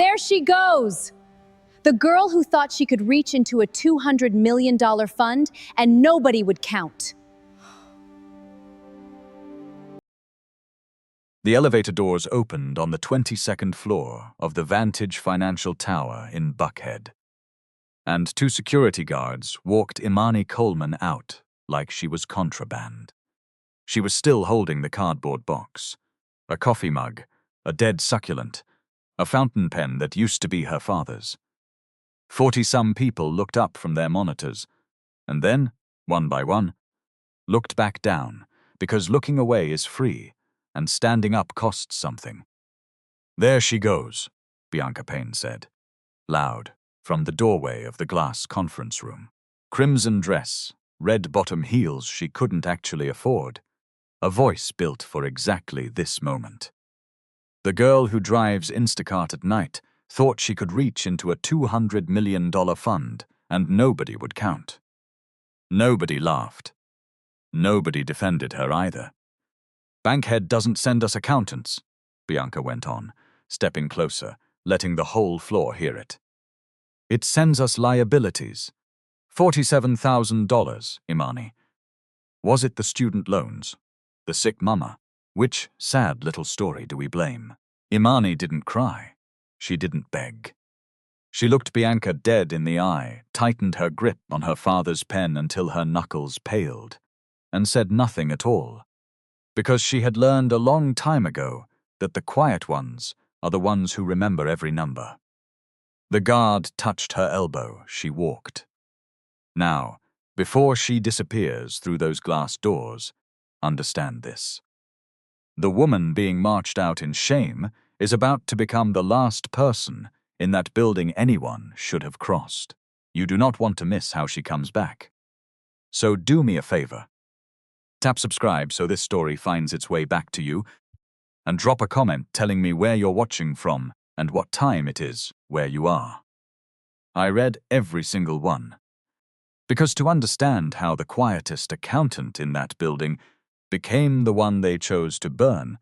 There she goes! The girl who thought she could reach into a $200 million fund and nobody would count. The elevator doors opened on the 22nd floor of the Vantage Financial Tower in Buckhead. And two security guards walked Imani Coleman out like she was contraband. She was still holding the cardboard box, a coffee mug, a dead succulent, a fountain pen that used to be her father's. 40-some people looked up from their monitors, and then, one by one, looked back down, because looking away is free, and standing up costs something. "There she goes," Bianca Payne said, loud, from the doorway of the glass conference room. Crimson dress, red bottom heels she couldn't actually afford. A voice built for exactly this moment. The girl who drives Instacart at night thought she could reach into a $200 million fund and nobody would count. Nobody laughed. Nobody defended her either. "Bankhead doesn't send us accountants," Bianca went on, stepping closer, letting the whole floor hear it. "It sends us liabilities. $47,000, Imani. Was it the student loans? The sick mama? Which sad little story do we blame?" Imani didn't cry. She didn't beg. She looked Bianca dead in the eye, tightened her grip on her father's pen until her knuckles paled, and said nothing at all, because she had learned a long time ago that the quiet ones are the ones who remember every number. The guard touched her elbow. She walked. "Now, before she disappears through those glass doors, understand this. The woman being marched out in shame is about to become the last person in that building anyone should have crossed. You do not want to miss how she comes back. So do me a favor. Tap subscribe so this story finds its way back to you, and drop a comment telling me where you're watching from and what time it is where you are." I read every single one, because to understand how the quietest accountant in that building became the one they chose to burn,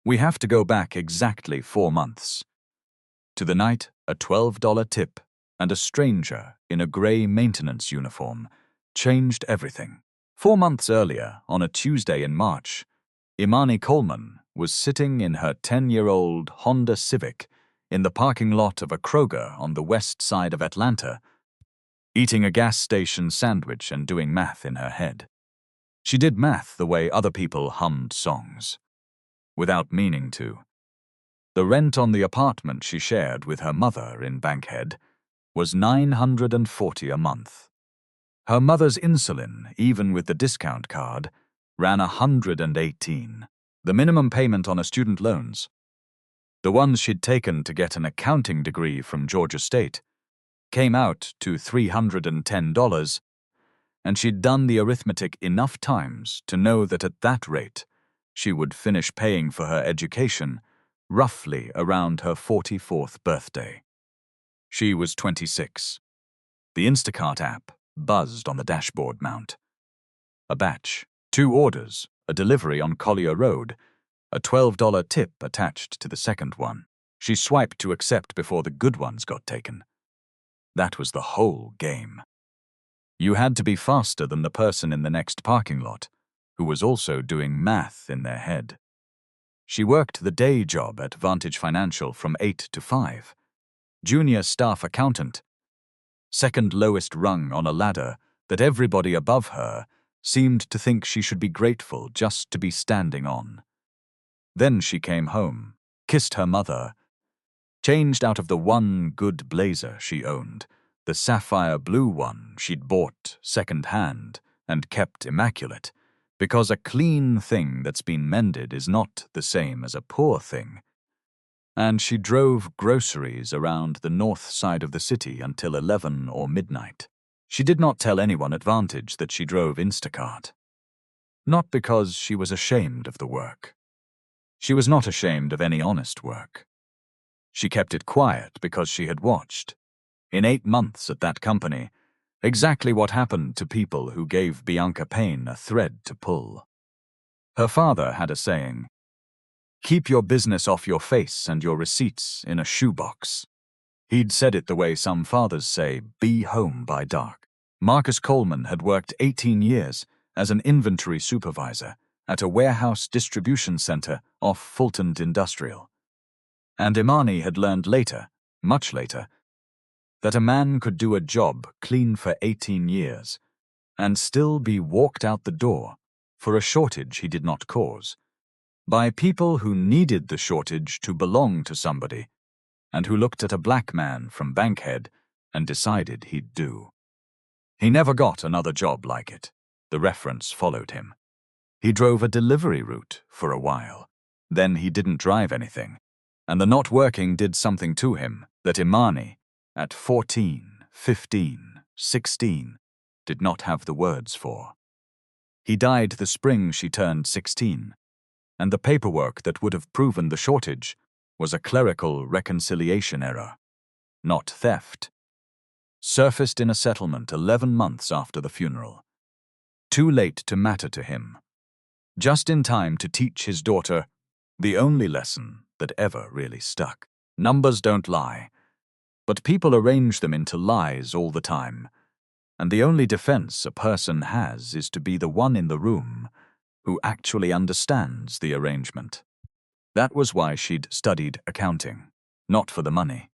we have to go back exactly 4 months. To the night, a $12 tip and a stranger in a grey maintenance uniform changed everything. 4 months earlier, on a Tuesday in March, Imani Coleman was sitting in her 10-year-old Honda Civic in the parking lot of a Kroger on the west side of Atlanta, eating a gas station sandwich and doing math in her head. She did math the way other people hummed songs, without meaning to. The rent on the apartment she shared with her mother in Bankhead was $940 a month. Her mother's insulin, even with the discount card, ran $118. The minimum payment on her student loans, the ones she'd taken to get an accounting degree from Georgia State, came out to $310, and she'd done the arithmetic enough times to know that at that rate, she would finish paying for her education roughly around her 44th birthday. She was 26. The Instacart app buzzed on the dashboard mount. A batch, 2 orders, a delivery on Collier Road, a $12 tip attached to the second one. She swiped to accept before the good ones got taken. That was the whole game. You had to be faster than the person in the next parking lot, who was also doing math in their head. She worked the day job at Vantage Financial from 8 to 5. Junior staff accountant. Second lowest rung on a ladder that everybody above her seemed to think she should be grateful just to be standing on. Then she came home, kissed her mother, changed out of the one good blazer she owned, the sapphire blue one she'd bought second-hand and kept immaculate, because a clean thing that's been mended is not the same as a poor thing. And she drove groceries around the north side of the city until 11 or midnight. She did not tell anyone at Vantage that she drove Instacart. Not because she was ashamed of the work. She was not ashamed of any honest work. She kept it quiet because she had watched, in 8 months at that company, exactly what happened to people who gave Bianca Payne a thread to pull. Her father had a saying, Keep your business off your face and your receipts in a shoebox. He'd said it the way some fathers say, be home by dark. Marcus Coleman had worked 18 years as an inventory supervisor at a warehouse distribution center off Fulton Industrial. And Imani had learned later, much later, that a man could do a job clean for 18 years and still be walked out the door for a shortage he did not cause, by people who needed the shortage to belong to somebody and who looked at a black man from Bankhead and decided he'd do. He never got another job like it. The reference followed him. He drove a delivery route for a while. Then he didn't drive anything, and the not working did something to him that Imani, at 14, 15, 16, did not have the words for. He died the spring she turned 16, and the paperwork that would have proven the shortage was a clerical reconciliation error, not theft. Surfaced in a settlement 11 months after the funeral. Too late to matter to him. Just in time to teach his daughter the only lesson that ever really stuck. Numbers don't lie, but people arrange them into lies all the time, and the only defense a person has is to be the one in the room who actually understands the arrangement. That was why she'd studied accounting, not for the money.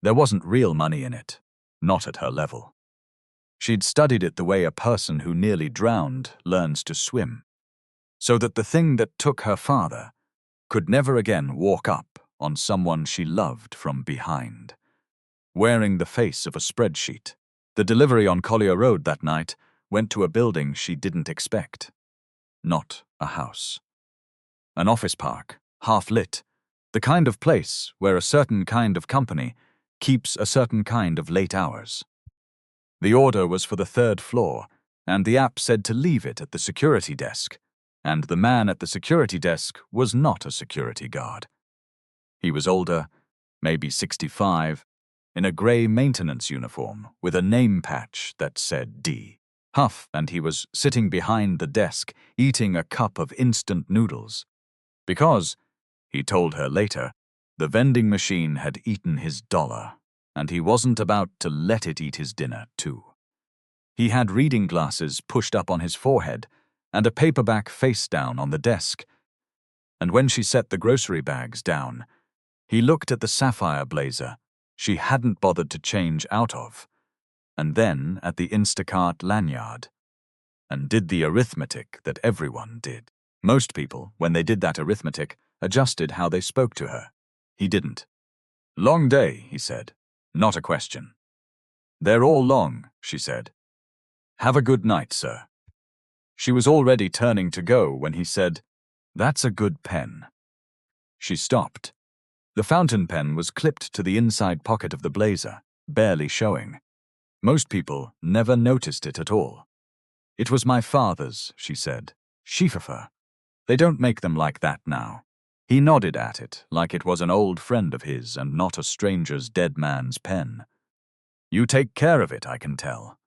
There wasn't real money in it, not at her level. She'd studied it the way a person who nearly drowned learns to swim, so that the thing that took her father could never again walk up on someone she loved from behind. Wearing the face of a spreadsheet, the delivery on Collier Road that night went to a building she didn't expect. Not a house. An office park, half-lit, the kind of place where a certain kind of company keeps a certain kind of late hours. The order was for the 3rd floor, and the app said to leave it at the security desk, and the man at the security desk was not a security guard. He was older, maybe 65, in a grey maintenance uniform with a name patch that said D. Huff, and he was sitting behind the desk eating a cup of instant noodles. Because, he told her later, the vending machine had eaten his dollar, and he wasn't about to let it eat his dinner, too. He had reading glasses pushed up on his forehead and a paperback face down on the desk, and when she set the grocery bags down, he looked at the sapphire blazer she hadn't bothered to change out of, and then at the Instacart lanyard, and did the arithmetic that everyone did. Most people, when they did that arithmetic, adjusted how they spoke to her. He didn't. Long day, he said. Not a question. They're all long, she said. Have a good night, sir. She was already turning to go when he said, That's a good pen. She stopped. The fountain pen was clipped to the inside pocket of the blazer, barely showing. Most people never noticed it at all. It was my father's, she said. Schieferfer. They don't make them like that now. He nodded at it like it was an old friend of his and not a stranger's dead man's pen. You take care of it, I can tell.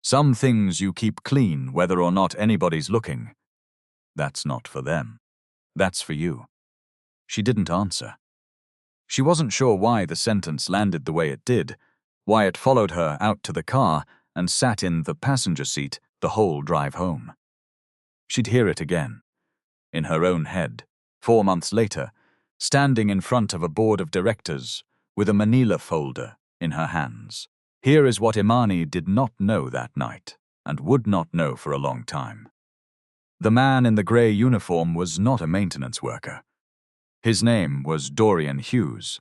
Some things you keep clean whether or not anybody's looking. That's not for them. That's for you. She didn't answer. She wasn't sure why the sentence landed the way it did, why it followed her out to the car and sat in the passenger seat the whole drive home. She'd hear it again, in her own head, 4 months later, standing in front of a board of directors with a manila folder in her hands. Here is what Imani did not know that night, and would not know for a long time. The man in the grey uniform was not a maintenance worker. His name was Dorian Hughes,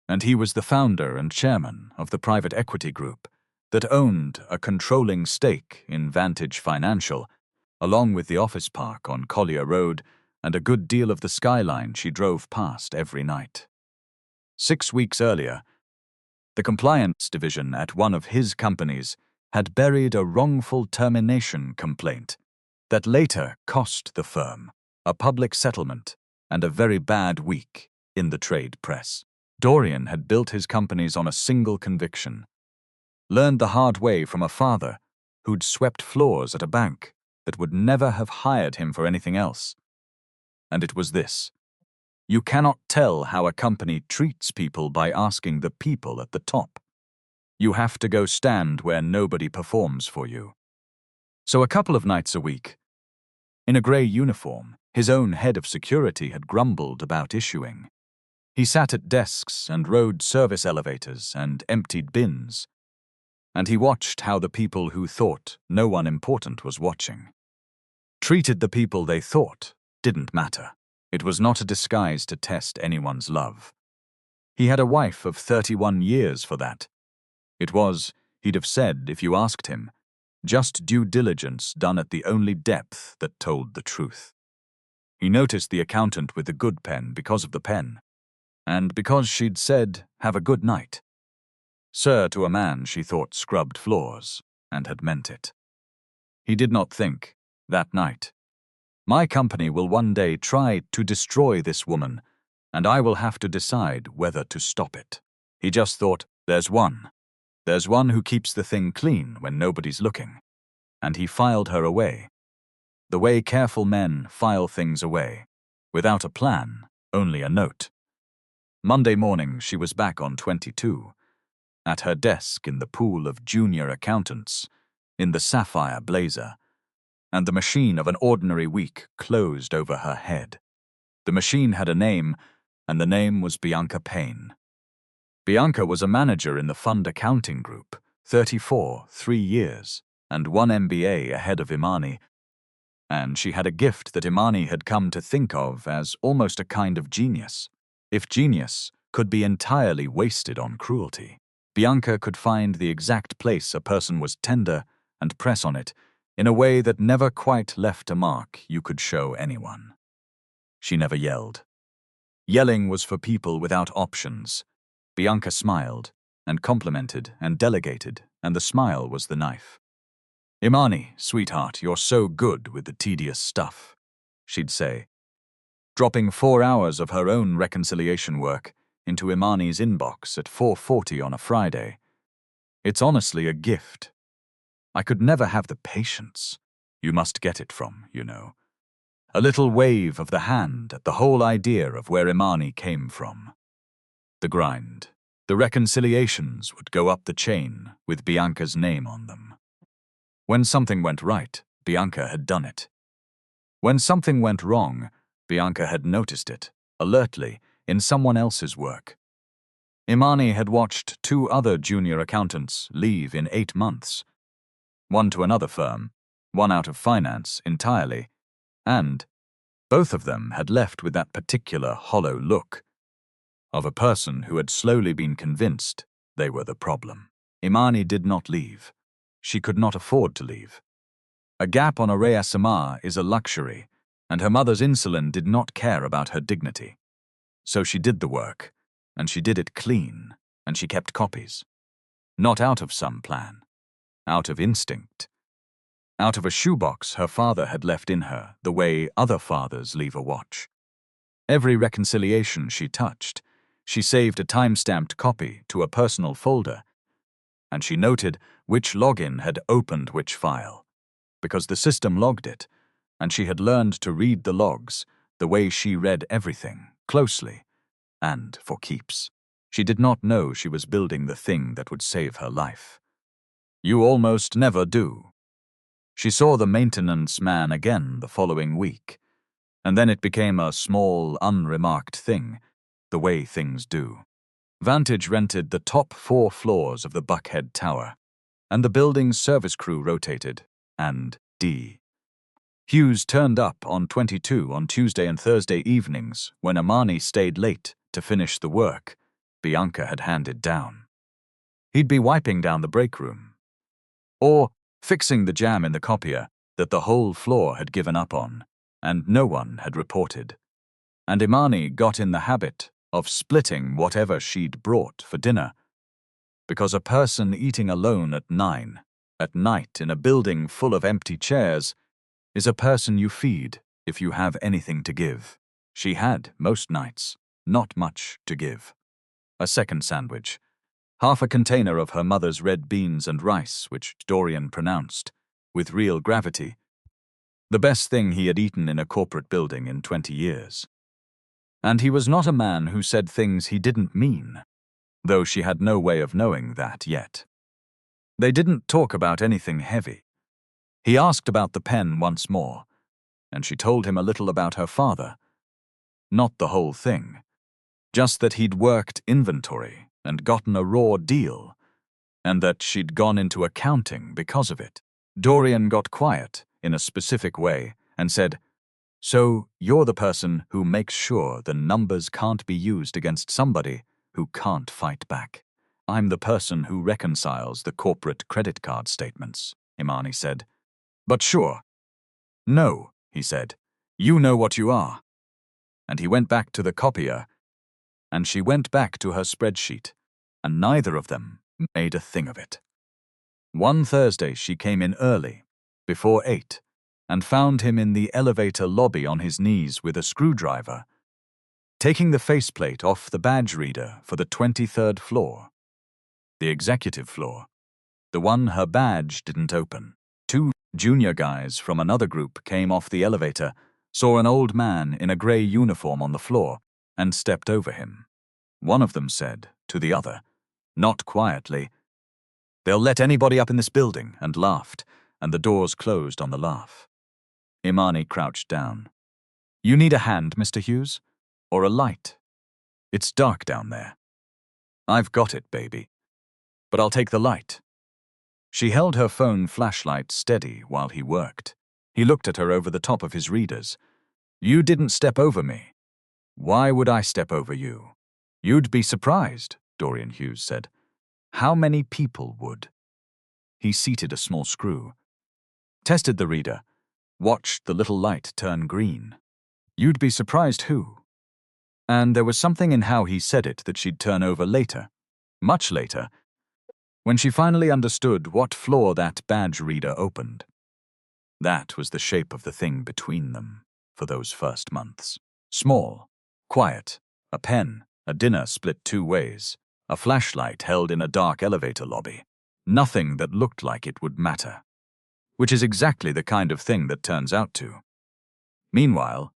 and he was the founder and chairman of the private equity group that owned a controlling stake in Vantage Financial, along with the office park on Collier Road and a good deal of the skyline she drove past every night. 6 weeks earlier, the compliance division at one of his companies had buried a wrongful termination complaint that later cost the firm a public settlement and a very bad week in the trade press. Dorian had built his companies on a single conviction, learned the hard way from a father who'd swept floors at a bank that would never have hired him for anything else. and it was this: you cannot tell how a company treats people by asking the people at the top. You have to go stand where nobody performs for you. So a couple of nights a week, in a grey uniform, his own head of security had grumbled about issuing. He sat at desks and rode service elevators and emptied bins, and he watched how the people who thought no one important was watching treated the people they thought didn't matter. It was not a disguise to test anyone's love. He had a wife of 31 years for that. It was, he'd have said if you asked him, just due diligence done at the only depth that told the truth. He noticed the accountant with the good pen because of the pen, and because she'd said, "Have a good night." Sir to a man she thought scrubbed floors, and had meant it. He did not think, that night, my company will one day try to destroy this woman, and I will have to decide whether to stop it. He just thought, there's one who keeps the thing clean when nobody's looking. And he filed her away. The way careful men file things away. Without a plan, only a note. Monday morning she was back on 22, at her desk in the pool of junior accountants, in the sapphire blazer, and the machine of an ordinary week closed over her head. The machine had a name, and the name was Bianca Payne. Bianca was a manager in the fund accounting group, 34, 3 years, and 1 MBA ahead of Imani, and she had a gift that Imani had come to think of as almost a kind of genius. If genius could be entirely wasted on cruelty, Bianca could find the exact place a person was tender and press on it in a way that never quite left a mark you could show anyone. She never yelled. Yelling was for people without options. Bianca smiled and complimented and delegated, and the smile was the knife. "Imani, sweetheart, you're so good with the tedious stuff," she'd say, dropping 4 hours of her own reconciliation work into Imani's inbox at 4:40 on a Friday. "It's honestly a gift. I could never have the patience. You must get it from, you know." A little wave of the hand at the whole idea of where Imani came from. The grind, the reconciliations would go up the chain with Bianca's name on them. When something went right, Bianca had done it. When something went wrong, Bianca had noticed it, alertly, in someone else's work. Imani had watched 2 other junior accountants leave in 8 months. One to another firm, one out of finance entirely, and both of them had left with that particular hollow look of a person who had slowly been convinced they were the problem. Imani did not leave. She could not afford to leave. A gap on a resemblance is a luxury, and her mother's insulin did not care about her dignity. So she did the work, and she did it clean, and she kept copies. Not out of some plan, out of instinct. Out of a shoebox her father had left in her, the way other fathers leave a watch. Every reconciliation she touched, she saved a time-stamped copy to a personal folder, and she noted which login had opened which file, because the system logged it, and she had learned to read the logs the way she read everything, closely, and for keeps. She did not know she was building the thing that would save her life. You almost never do. She saw the maintenance man again the following week, and then it became a small, unremarked thing, the way things do. Vantage rented the top 4 floors of the Buckhead Tower, and the building's service crew rotated, and D. Hughes turned up on 22 on Tuesday and Thursday evenings when Imani stayed late to finish the work Bianca had handed down. He'd be wiping down the break room, or fixing the jam in the copier that the whole floor had given up on, and no one had reported. And Imani got in the habit of splitting whatever she'd brought for dinner, because a person eating alone at 9 at night in a building full of empty chairs is a person you feed if you have anything to give. She had, most nights, not much to give. A second sandwich, half a container of her mother's red beans and rice, which Dorian pronounced, with real gravity, The best thing he had eaten in a corporate building in 20 years. And he was not a man who said things he didn't mean, though she had no way of knowing that yet. They didn't talk about anything heavy. He asked about the pen once more, and she told him a little about her father. Not the whole thing, just that he'd worked inventory and gotten a raw deal, and that she'd gone into accounting because of it. Dorian got quiet in a specific way and said, "So you're the person who makes sure the numbers can't be used against somebody who can't fight back." "I'm the person who reconciles the corporate credit card statements," Imani said. "But sure." "No," he said. "You know what you are." And he went back to the copier, and she went back to her spreadsheet, and neither of them made a thing of it. One Thursday she came in early, before 8, and found him in the elevator lobby on his knees with a screwdriver, taking the faceplate off the badge reader for the 23rd floor. The executive floor, the one her badge didn't open. 2 junior guys from another group came off the elevator, saw an old man in a grey uniform on the floor, and stepped over him. One of them said to the other, not quietly, "They'll let anybody up in this building," and laughed, and the doors closed on the laugh. Imani crouched down. "You need a hand, Mr. Hughes? Or a light? It's dark down there." "I've got it, baby. But I'll take the light." She held her phone flashlight steady while he worked. He looked at her over the top of his readers. "You didn't step over me. Why would I step over you?" "You'd be surprised," Dorian Hughes said. "How many people would?" He seated a small screw, tested the reader, watched the little light turn green. "You'd be surprised who?" And there was something in how he said it that she'd turn over later, much later, when she finally understood what floor that badge reader opened. That was the shape of the thing between them for those first months. Small, quiet, a pen, a dinner split 2 ways, a flashlight held in a dark elevator lobby. Nothing that looked like it would matter, which is exactly the kind of thing that turns out to. Meanwhile,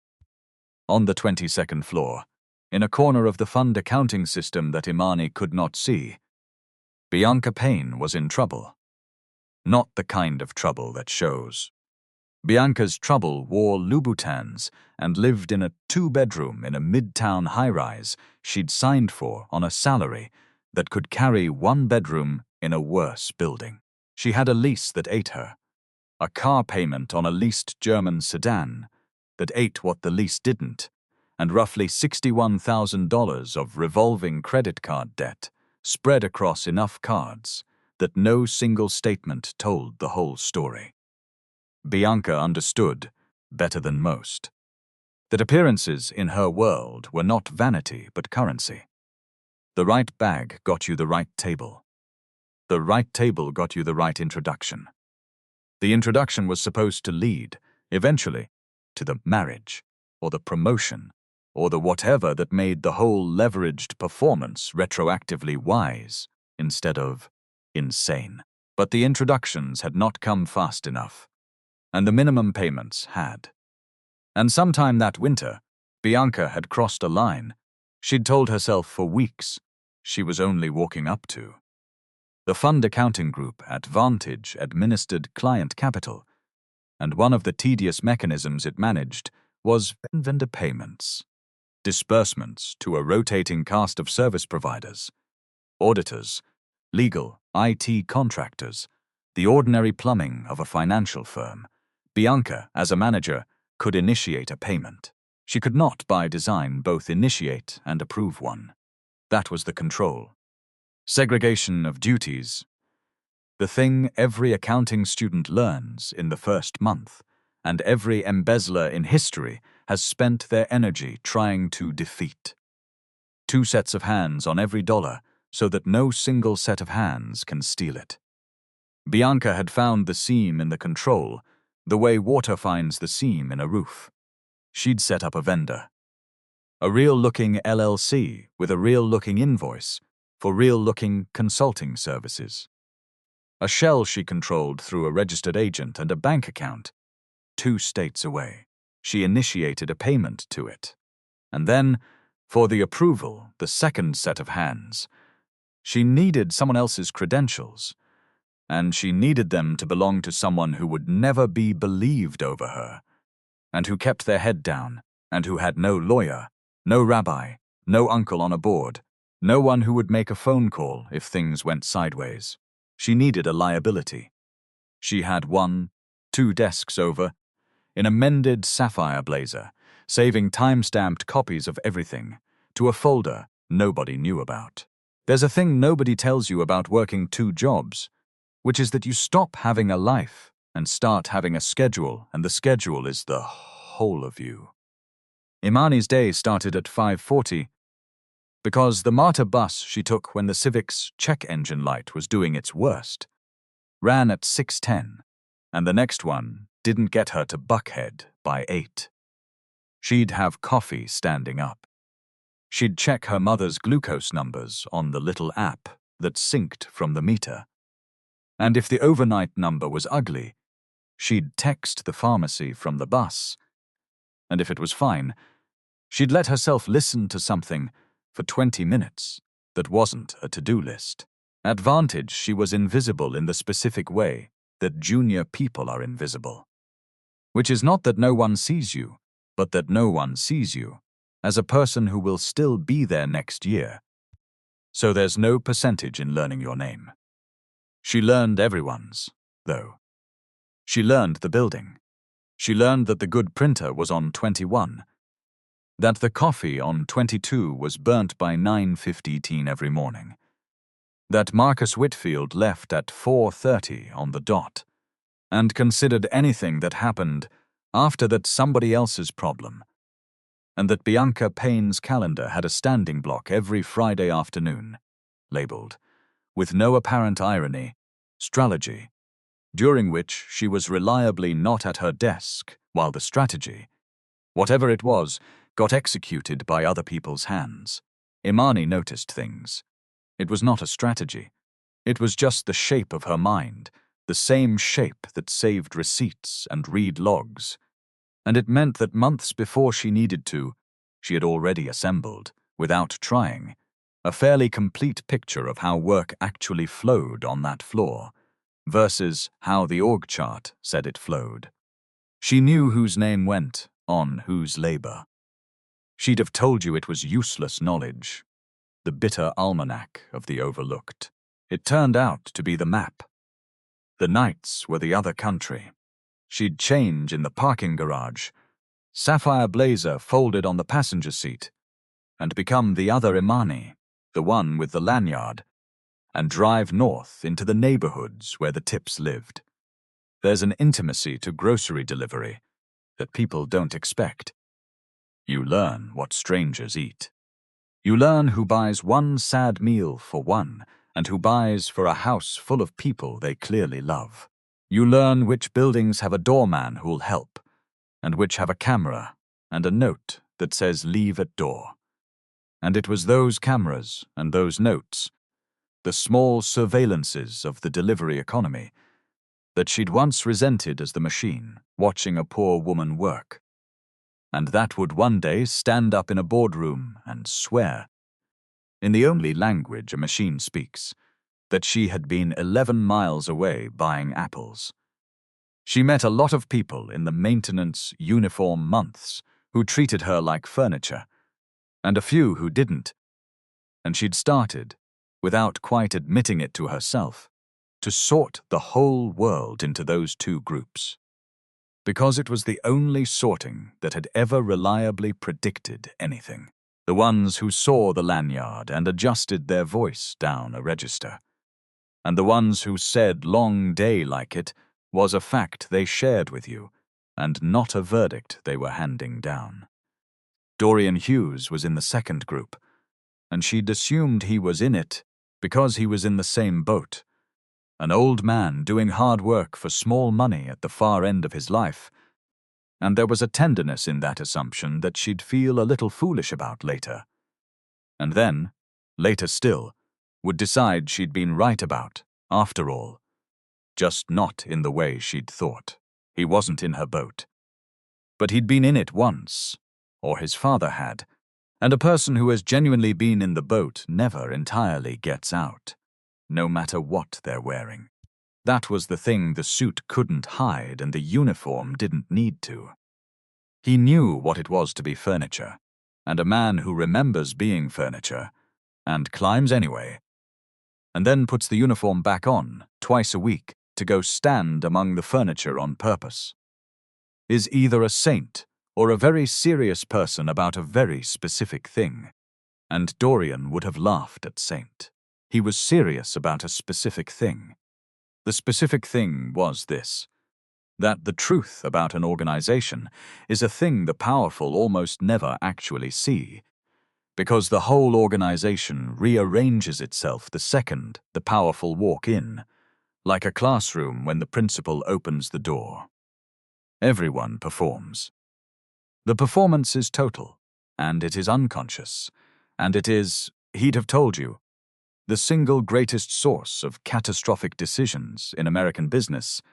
on the 22nd floor, in a corner of the fund accounting system that Imani could not see, Bianca Payne was in trouble. Not the kind of trouble that shows. Bianca's trouble wore Louboutins and lived in a 2-bedroom in a midtown high-rise she'd signed for on a salary that could carry 1 bedroom in a worse building. She had a lease that ate her, a car payment on a leased German sedan that ate what the lease didn't, and roughly $61,000 of revolving credit card debt spread across enough cards that no single statement told the whole story. Bianca understood, better than most, that appearances in her world were not vanity but currency. The right bag got you the right table. The right table got you the right introduction. The introduction was supposed to lead, eventually, to the marriage, or the promotion, or the whatever that made the whole leveraged performance retroactively wise instead of insane. But the introductions had not come fast enough, and the minimum payments had. And sometime that winter, Bianca had crossed a line she'd told herself for weeks she was only walking up to. The fund accounting group at Vantage administered client capital, and one of the tedious mechanisms it managed was vendor payments, disbursements to a rotating cast of service providers, auditors, legal, IT contractors, the ordinary plumbing of a financial firm. Bianca, as a manager, could initiate a payment. She could not, by design, both initiate and approve one. That was the control. Segregation of duties. The thing every accounting student learns in the first month, and every embezzler in history has spent their energy trying to defeat. 2 sets of hands on every dollar so that no single set of hands can steal it. Bianca had found the seam in the control, the way water finds the seam in a roof. She'd set up a vendor. A real-looking LLC with a real-looking invoice for real-looking consulting services. A shell she controlled through a registered agent and a bank account. 2 states away. She initiated a payment to it. And then, for the approval, the second set of hands, she needed someone else's credentials, and she needed them to belong to someone who would never be believed over her, and who kept their head down, and who had no lawyer, no rabbi, no uncle on a board, no one who would make a phone call if things went sideways. She needed a liability. She had 2 desks over, in a mended sapphire blazer, saving time-stamped copies of everything, to a folder nobody knew about. There's a thing nobody tells you about working 2 jobs, which is that you stop having a life and start having a schedule, and the schedule is the whole of you. Imani's day started at 5:40 because the MARTA bus she took when the Civic's check engine light was doing its worst ran at 6:10, and the next one didn't get her to Buckhead by 8. She'd have coffee standing up. She'd check her mother's glucose numbers on the little app that synced from the meter. And if the overnight number was ugly, she'd text the pharmacy from the bus. And if it was fine, she'd let herself listen to something for 20 minutes that wasn't a to-do list. Advantage, she was invisible in the specific way that junior people are invisible. Which is not that no one sees you, but that no one sees you as a person who will still be there next year. So there's no percentage in learning your name. She learned everyone's, though. She learned the building. She learned that the good printer was on 21, that the coffee on 22 was burnt by 9:15 every morning, that Marcus Whitfield left at 4:30 on the dot, and considered anything that happened after that somebody else's problem, and that Bianca Payne's calendar had a standing block every Friday afternoon, labeled, with no apparent irony, Strategy, during which she was reliably not at her desk while the strategy, whatever it was, got executed by other people's hands. Imani noticed things. It was not a strategy. It was just the shape of her mind, the same shape that saved receipts and read logs. And it meant that months before she needed to, she had already assembled, without trying, a fairly complete picture of how work actually flowed on that floor, versus how the org chart said it flowed. She knew whose name went on whose labor. She'd have told you it was useless knowledge, the bitter almanac of the overlooked. It turned out to be the map. The nights were the other country. She'd change in the parking garage, sapphire blazer folded on the passenger seat, and become the other Imani, the one with the lanyard, and drive north into the neighborhoods where the tips lived. There's an intimacy to grocery delivery that people don't expect. You learn what strangers eat. You learn who buys one sad meal for one and who buys for a house full of people they clearly love. You learn which buildings have a doorman who'll help and which have a camera and a note that says leave at door. And it was those cameras and those notes, the small surveillances of the delivery economy, that she'd once resented as the machine watching a poor woman work. And that would one day stand up in a boardroom and swear, in the only language a machine speaks, that she had been 11 miles away buying apples. She met a lot of people in the maintenance uniform months who treated her like furniture, and a few who didn't. And she'd started, without quite admitting it to herself, to sort the whole world into those 2 groups. Because it was the only sorting that had ever reliably predicted anything. The ones who saw the lanyard and adjusted their voice down a register. And the ones who said long day like it was a fact they shared with you, and not a verdict they were handing down. Dorian Hughes was in the second group, and she'd assumed he was in it because he was in the same boat. An old man doing hard work for small money at the far end of his life, and there was a tenderness in that assumption that she'd feel a little foolish about later. And then, later still, would decide she'd been right about, after all, just not in the way she'd thought. He wasn't in her boat. but he'd been in it once, or his father had, and a person who has genuinely been in the boat never entirely gets out, no matter what they're wearing. That was the thing the suit couldn't hide and the uniform didn't need to. He knew what it was to be furniture, and a man who remembers being furniture, and climbs anyway, and then puts the uniform back on twice a week to go stand among the furniture on purpose, is either a saint or a very serious person about a very specific thing. And Dorian would have laughed at Saint. He was serious about a specific thing. The specific thing was this: that the truth about an organization is a thing the powerful almost never actually see, because the whole organization rearranges itself the second the powerful walk in, like a classroom when the principal opens the door. Everyone performs. The performance is total, and it is unconscious, and it is, he'd have told you, the single greatest source of catastrophic decisions in American business.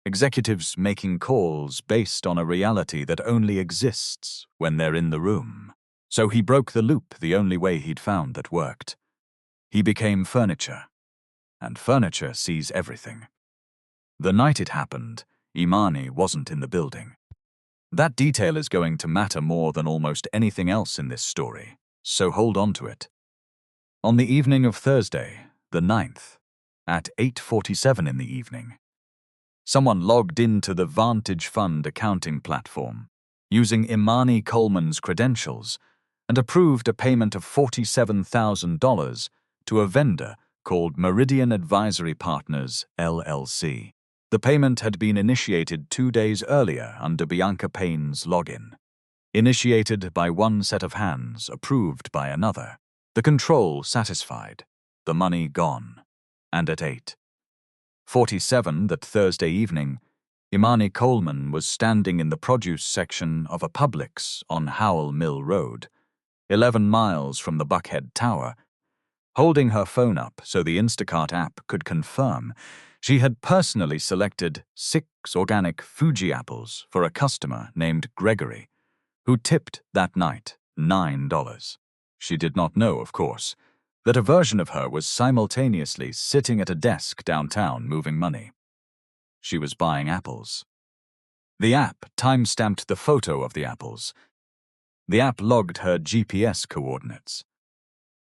Executives making calls based on a reality that only exists when they're in the room. So he broke the loop the only way he'd found that worked. He became furniture, and furniture sees everything. The night it happened, Imani wasn't in the building. That detail is going to matter more than almost anything else in this story, so hold on to it. On the evening of Thursday, the 9th, at 8:47 in the evening, someone logged into the Vantage Fund accounting platform using Imani Coleman's credentials and approved a payment of $47,000 to a vendor called Meridian Advisory Partners, LLC. The payment had been initiated 2 days earlier under Bianca Payne's login. Initiated by one set of hands, approved by another. The control satisfied, the money gone. And at 8:47 that Thursday evening, Imani Coleman was standing in the produce section of a Publix on Howell Mill Road, 11 miles from the Buckhead Tower, holding her phone up so the Instacart app could confirm she had personally selected 6 organic Fuji apples for a customer named Gregory, who tipped that night $9. She did not know, of course, that a version of her was simultaneously sitting at a desk downtown moving money. She was buying apples. The app timestamped the photo of the apples. The app logged her GPS coordinates.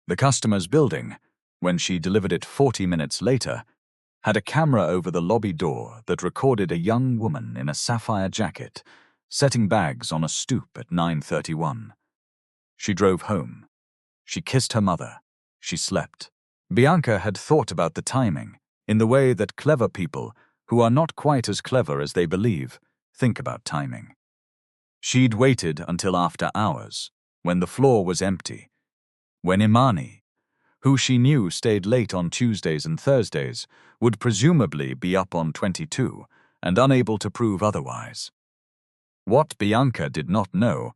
The customer's building, when she delivered it 40 minutes later, had a camera over the lobby door that recorded a young woman in a sapphire jacket setting bags on a stoop at 9:31. She drove home. She kissed her mother. She slept. Bianca had thought about the timing in the way that clever people, who are not quite as clever as they believe, think about timing. She'd waited until after hours, when the floor was empty, when Imani, who she knew stayed late on Tuesdays and Thursdays, would presumably be up on 22 and unable to prove otherwise. What Bianca did not know,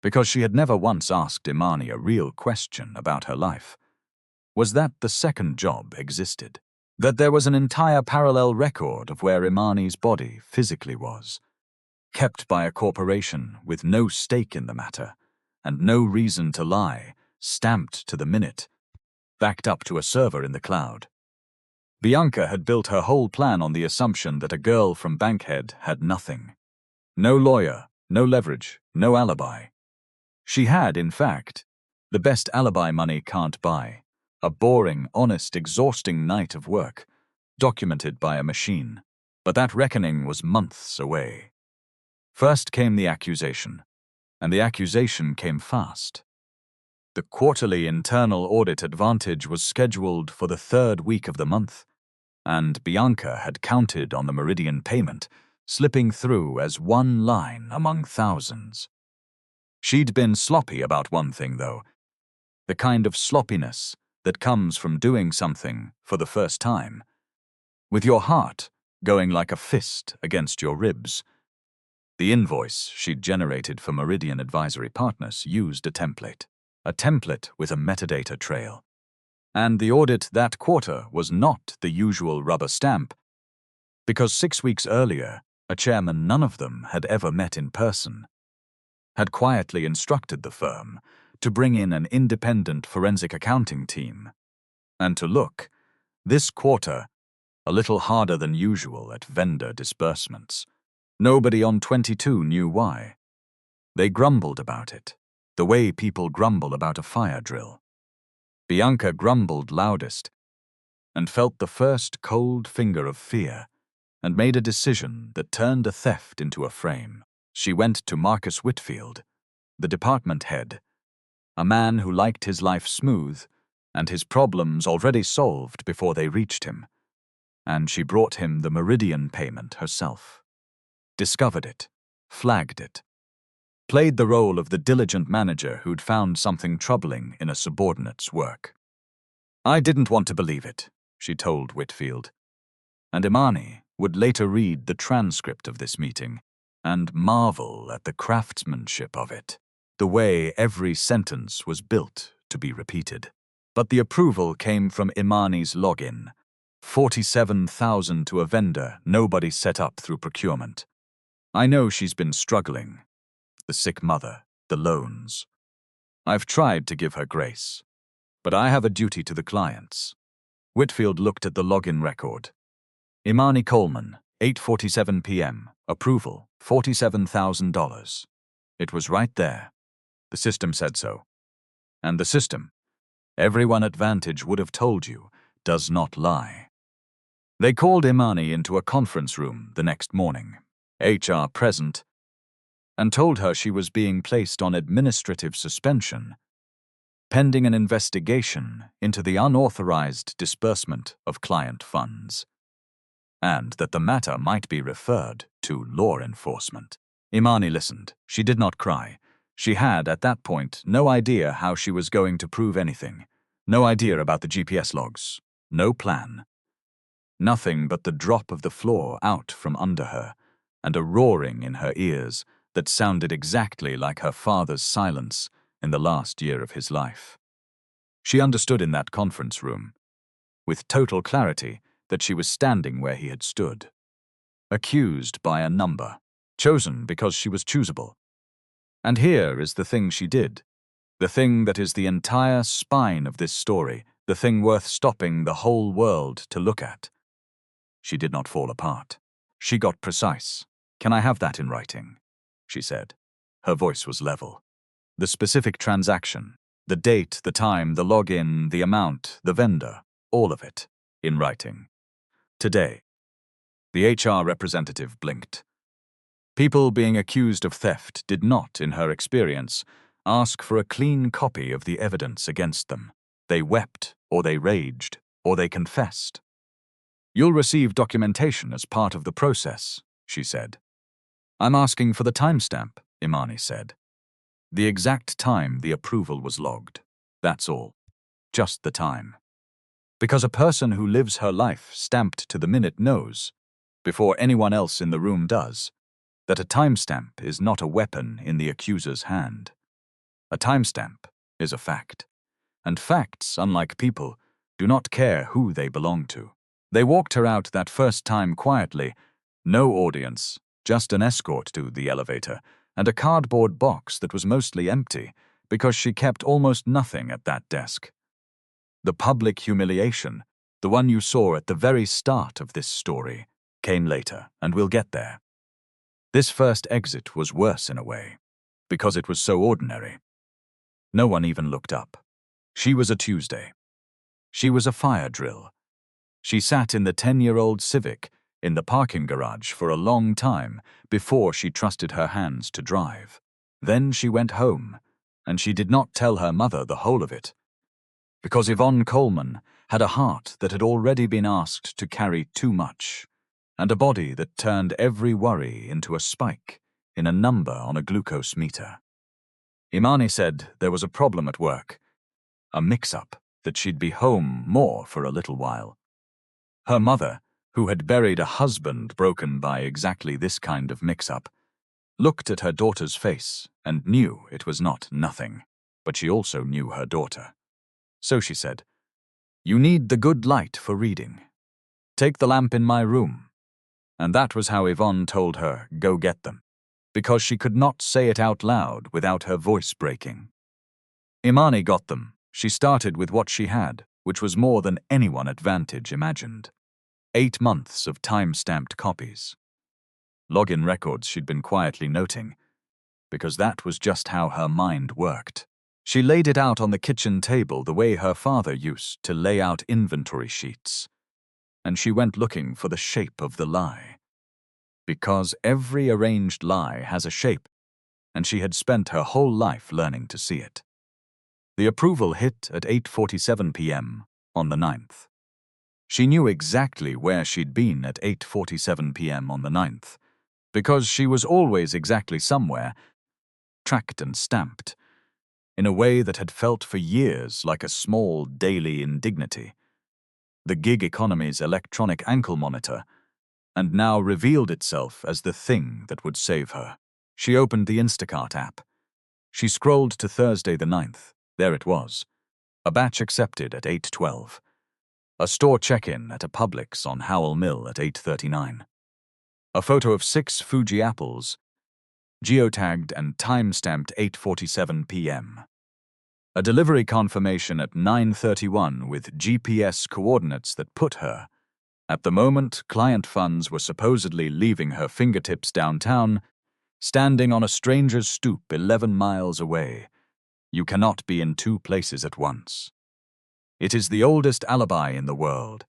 because she had never once asked Imani a real question about her life, was that the second job existed, that there was an entire parallel record of where Imani's body physically was, kept by a corporation with no stake in the matter and no reason to lie, stamped to the minute, backed up to a server in the cloud. Bianca had built her whole plan on the assumption that a girl from Bankhead had nothing. No lawyer, no leverage, no alibi. She had, in fact, the best alibi money can't buy, a boring, honest, exhausting night of work, documented by a machine. But that reckoning was months away. First came the accusation, and the accusation came fast. The quarterly internal audit advantage was scheduled for the 3rd week of the month, and Bianca had counted on the Meridian payment, slipping through as one line among thousands. She'd been sloppy about one thing, though, the kind of sloppiness that comes from doing something for the first time, with your heart going like a fist against your ribs. The invoice she'd generated for Meridian Advisory Partners used a template with a metadata trail. And the audit that quarter was not the usual rubber stamp, because 6 weeks earlier, a chairman none of them had ever met in person, had quietly instructed the firm to bring in an independent forensic accounting team and to look, this quarter, a little harder than usual at vendor disbursements. Nobody on 22 knew why. They grumbled about it, the way people grumble about a fire drill. Bianca grumbled loudest and felt the first cold finger of fear and made a decision that turned a theft into a frame. She went to Marcus Whitfield, the department head, a man who liked his life smooth and his problems already solved before they reached him, and she brought him the meridian payment herself. Discovered it, flagged it, played the role of the diligent manager who'd found something troubling in a subordinate's work. I didn't want to believe it, she told Whitfield, and Imani would later read the transcript of this meeting and marvel at the craftsmanship of it, the way every sentence was built to be repeated. But the approval came from Imani's login, $47,000 to a vendor nobody set up through procurement. I know she's been struggling. The sick mother, the loans. I've tried to give her grace, but I have a duty to the clients. Whitfield looked at the login record. Imani Coleman, 8:47 p.m. Approval, $47,000. It was right there. The system said so. And the system, everyone at Vantage would have told you, does not lie. They called Imani into a conference room the next morning, HR present, and told her she was being placed on administrative suspension, pending an investigation into the unauthorized disbursement of client funds, and that the matter might be referred to law enforcement. Imani listened. She did not cry. She had, at that point, no idea how she was going to prove anything. No idea about the GPS logs. No plan. Nothing but the drop of the floor out from under her, and a roaring in her ears that sounded exactly like her father's silence in the last year of his life. She understood in that conference room, with total clarity, that she was standing where he had stood. Accused by a number, chosen because she was choosable. And here is the thing she did, the thing that is the entire spine of this story, the thing worth stopping the whole world to look at. She did not fall apart. She got precise. Can I have that in writing? She said. Her voice was level. The specific transaction, the date, the time, the login, the amount, the vendor, all of it, in writing. Today. The HR representative blinked. People being accused of theft did not, in her experience, ask for a clean copy of the evidence against them. They wept, or they raged, or they confessed. You'll receive documentation as part of the process, she said. I'm asking for the timestamp, Imani said. The exact time the approval was logged. That's all. Just the time. Because a person who lives her life stamped to the minute knows, before anyone else in the room does, that a timestamp is not a weapon in the accuser's hand. A timestamp is a fact. And facts, unlike people, do not care who they belong to. They walked her out that first time quietly, no audience, just an escort to the elevator, and a cardboard box that was mostly empty because she kept almost nothing at that desk. The public humiliation, the one you saw at the very start of this story, came later, and we'll get there. This first exit was worse in a way, because it was so ordinary. No one even looked up. She was a Tuesday. She was a fire drill. She sat in the 10-year-old Civic in the parking garage for a long time before she trusted her hands to drive. Then she went home, and she did not tell her mother the whole of it, because Yvonne Coleman had a heart that had already been asked to carry too much, and a body that turned every worry into a spike in a number on a glucose meter. Imani said there was a problem at work, a mix-up, that she'd be home more for a little while. Her mother, who had buried a husband broken by exactly this kind of mix-up, looked at her daughter's face and knew it was not nothing, but she also knew her daughter. So she said, "You need the good light for reading. Take the lamp in my room." And that was how Yvonne told her, go get them, because she could not say it out loud without her voice breaking. Imani got them. She started with what she had, which was more than anyone at Vantage imagined. 8 months of time-stamped copies. Login records she'd been quietly noting, because that was just how her mind worked. She laid it out on the kitchen table the way her father used to lay out inventory sheets. And she went looking for the shape of the lie. Because every arranged lie has a shape, and she had spent her whole life learning to see it. The approval hit at 8:47 p.m. on the 9th. She knew exactly where she'd been at 8:47 p.m. on the 9th, because she was always exactly somewhere, tracked and stamped, in a way that had felt for years like a small daily indignity. The gig economy's electronic ankle monitor, and now revealed itself as the thing that would save her. She opened the Instacart app. She scrolled to Thursday the 9th. There it was. A batch accepted at 8:12. A store check-in at a Publix on Howell Mill at 8:39. A photo of 6 Fuji apples, geotagged and time-stamped 8:47 p.m. A delivery confirmation at 9:31 with GPS coordinates that put her. At the moment, client funds were supposedly leaving her fingertips downtown, standing on a stranger's stoop 11 miles away. You cannot be in 2 places at once. It is the oldest alibi in the world,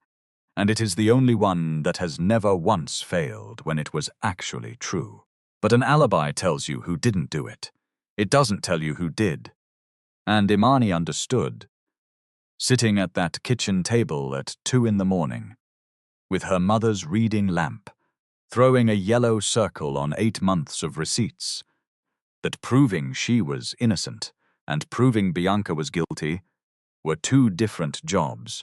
and it is the only one that has never once failed when it was actually true. But an alibi tells you who didn't do it. It doesn't tell you who did. And Imani understood. Sitting at that kitchen table at 2 in the morning, with her mother's reading lamp, throwing a yellow circle on 8 months of receipts, that proving she was innocent and proving Bianca was guilty were 2 different jobs,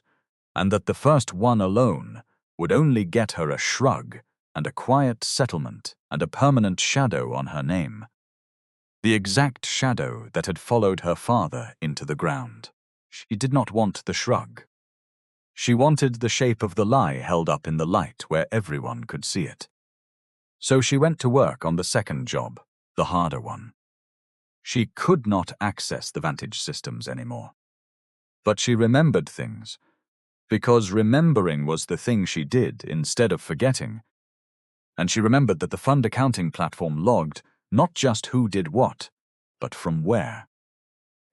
and that the first one alone would only get her a shrug and a quiet settlement and a permanent shadow on her name. The exact shadow that had followed her father into the ground. She did not want the shrug. She wanted the shape of the lie held up in the light where everyone could see it. So she went to work on the second job, the harder one. She could not access the Vantage systems anymore. But she remembered things, because remembering was the thing she did instead of forgetting. And she remembered that the fund accounting platform logged not just who did what, but from where.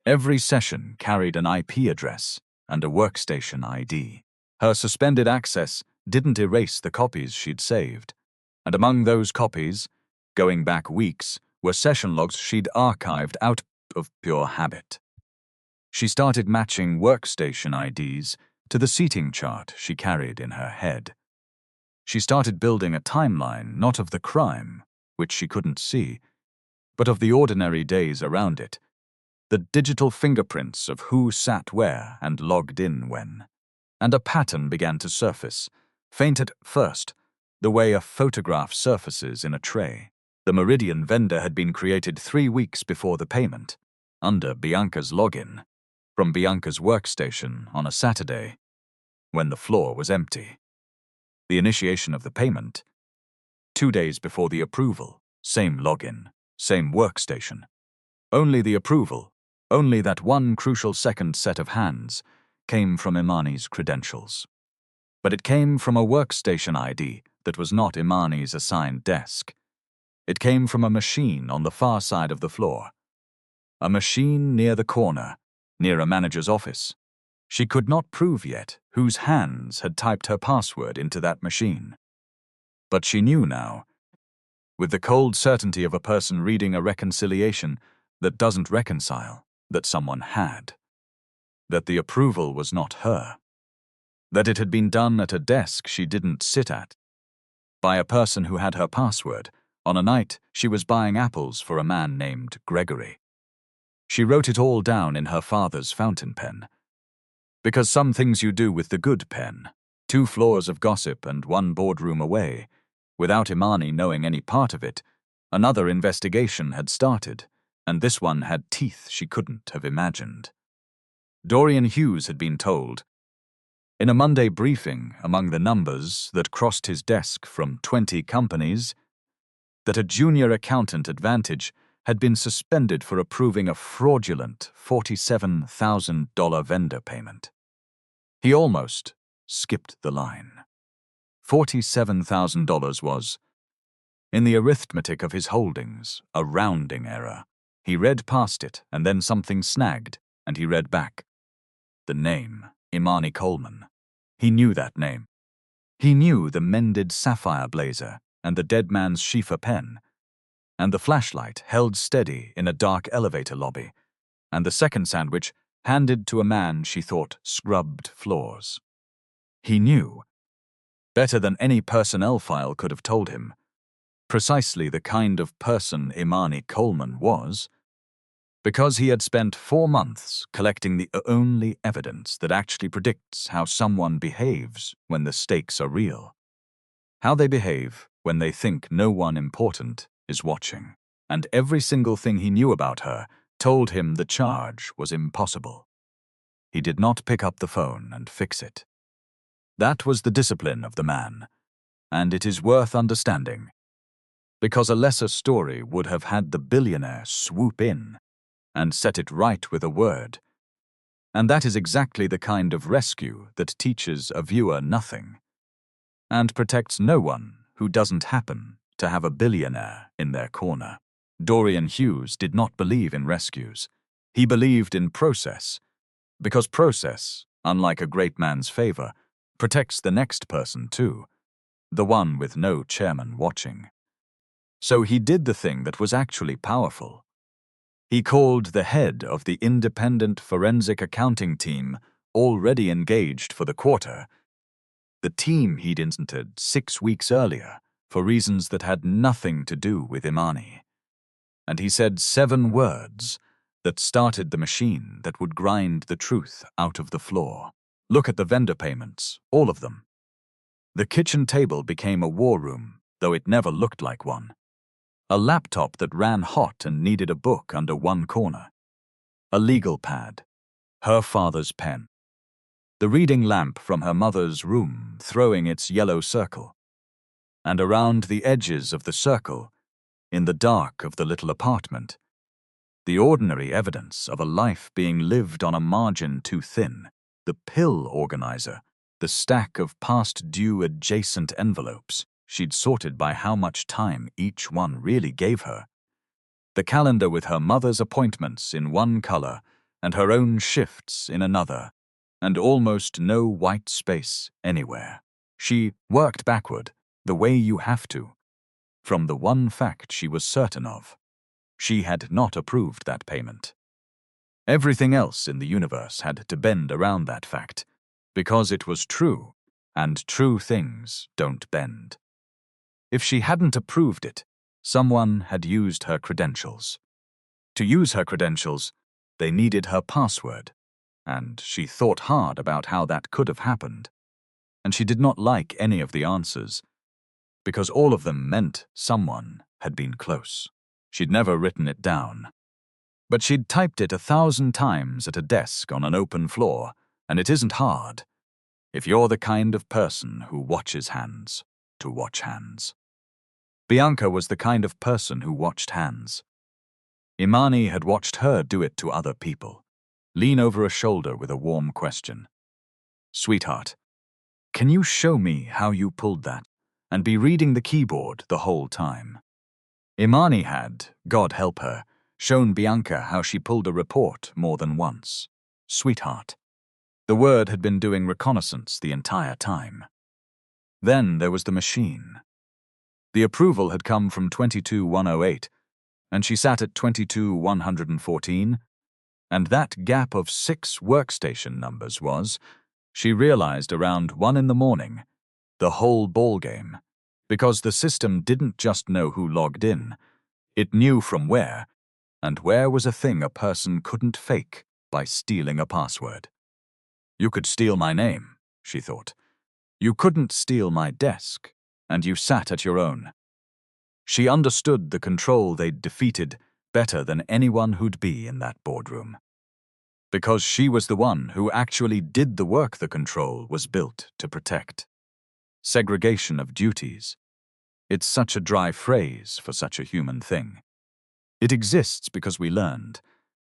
Every session carried an IP address and a workstation ID. Her suspended access didn't erase the copies she'd saved, and among those copies, going back weeks, were session logs she'd archived out of pure habit. She started matching workstation IDs to the seating chart she carried in her head. She started building a timeline not of the crime, which she couldn't see, but of the ordinary days around it, the digital fingerprints of who sat where and logged in when. And a pattern began to surface, faint at first, the way a photograph surfaces in a tray. The Meridian vendor had been created 3 weeks before the payment, under Bianca's login, from Bianca's workstation on a Saturday, when the floor was empty. The initiation of the payment, 2 days before the approval, same login, same workstation. Only the approval, only that one crucial second set of hands, came from Imani's credentials. But it came from a workstation ID that was not Imani's assigned desk. It came from a machine on the far side of the floor. A machine near the corner, near a manager's office. She could not prove yet whose hands had typed her password into that machine. But she knew now, with the cold certainty of a person reading a reconciliation that doesn't reconcile, that someone had. That the approval was not her. That it had been done at a desk she didn't sit at. By a person who had her password, on a night she was buying apples for a man named Gregory. She wrote it all down in her father's fountain pen. Because some things you do with the good pen, 2 floors of gossip and 1 boardroom away, without Imani knowing any part of it, another investigation had started, and this one had teeth she couldn't have imagined. Dorian Hughes had been told, In a Monday briefing among the numbers that crossed his desk from 20 companies, that a junior accountant advantage had been suspended for approving a fraudulent $47,000 vendor payment. He almost skipped the line. $47,000 was, in the arithmetic of his holdings, a rounding error. He read past it, and then something snagged, and he read back. The name, Imani Coleman. He knew that name. He knew the mended sapphire blazer and the dead man's Schiefer pen, and the flashlight held steady in a dark elevator lobby, and the second sandwich handed to a man she thought scrubbed floors. He knew, better than any personnel file could have told him, precisely the kind of person Imani Coleman was, because he had spent 4 months collecting the only evidence that actually predicts how someone behaves when the stakes are real. How they behave when they think no one important is watching. And every single thing he knew about her told him the charge was impossible. He did not pick up the phone and fix it. That was the discipline of the man, and it is worth understanding, because a lesser story would have had the billionaire swoop in and set it right with a word. And that is exactly the kind of rescue that teaches a viewer nothing, and protects no one who doesn't happen to have a billionaire in their corner. Dorian Hughes did not believe in rescues. He believed in process, because process, unlike a great man's favor, protects the next person too, the one with no chairman watching. So he did the thing that was actually powerful. He called the head of the independent forensic accounting team already engaged for the quarter, the team he'd entered 6 weeks earlier for reasons that had nothing to do with Imani. And he said 7 words that started the machine that would grind the truth out of the floor. Look at the vendor payments, all of them. The kitchen table became a war room, though it never looked like one. A laptop that ran hot and needed a book under one corner. A legal pad. Her father's pen. The reading lamp from her mother's room throwing its yellow circle. And around the edges of the circle, in the dark of the little apartment, the ordinary evidence of a life being lived on a margin too thin, the pill organizer, the stack of past-due adjacent envelopes she'd sorted by how much time each one really gave her, the calendar with her mother's appointments in one color and her own shifts in another, and almost no white space anywhere. She worked backward, the way you have to, from the one fact she was certain of. She had not approved that payment. Everything else in the universe had to bend around that fact, because it was true, and true things don't bend. If she hadn't approved it, someone had used her credentials. To use her credentials, they needed her password, and she thought hard about how that could have happened. And she did not like any of the answers, because all of them meant someone had been close. She'd never written it down, but she'd typed it 1,000 times at a desk on an open floor, and it isn't hard, if you're the kind of person who watches hands, to watch hands. Bianca was the kind of person who watched hands. Imani had watched her do it to other people, lean over a shoulder with a warm question. Sweetheart, can you show me how you pulled that, and be reading the keyboard the whole time? Imani had, God help her, shown Bianca how she pulled a report more than once. Sweetheart. The word had been doing reconnaissance the entire time. Then there was the machine. The approval had come from 22108, and she sat at 22114, and that gap of 6 workstation numbers was, she realized around 1 in the morning, the whole ballgame, because the system didn't just know who logged in, it knew from where, and where was a thing a person couldn't fake by stealing a password. You could steal my name, she thought. You couldn't steal my desk, and you sat at your own. She understood the control they'd defeated better than anyone who'd be in that boardroom. because she was the one who actually did the work the control was built to protect. Segregation of duties. It's such a dry phrase for such a human thing. It exists because we learned,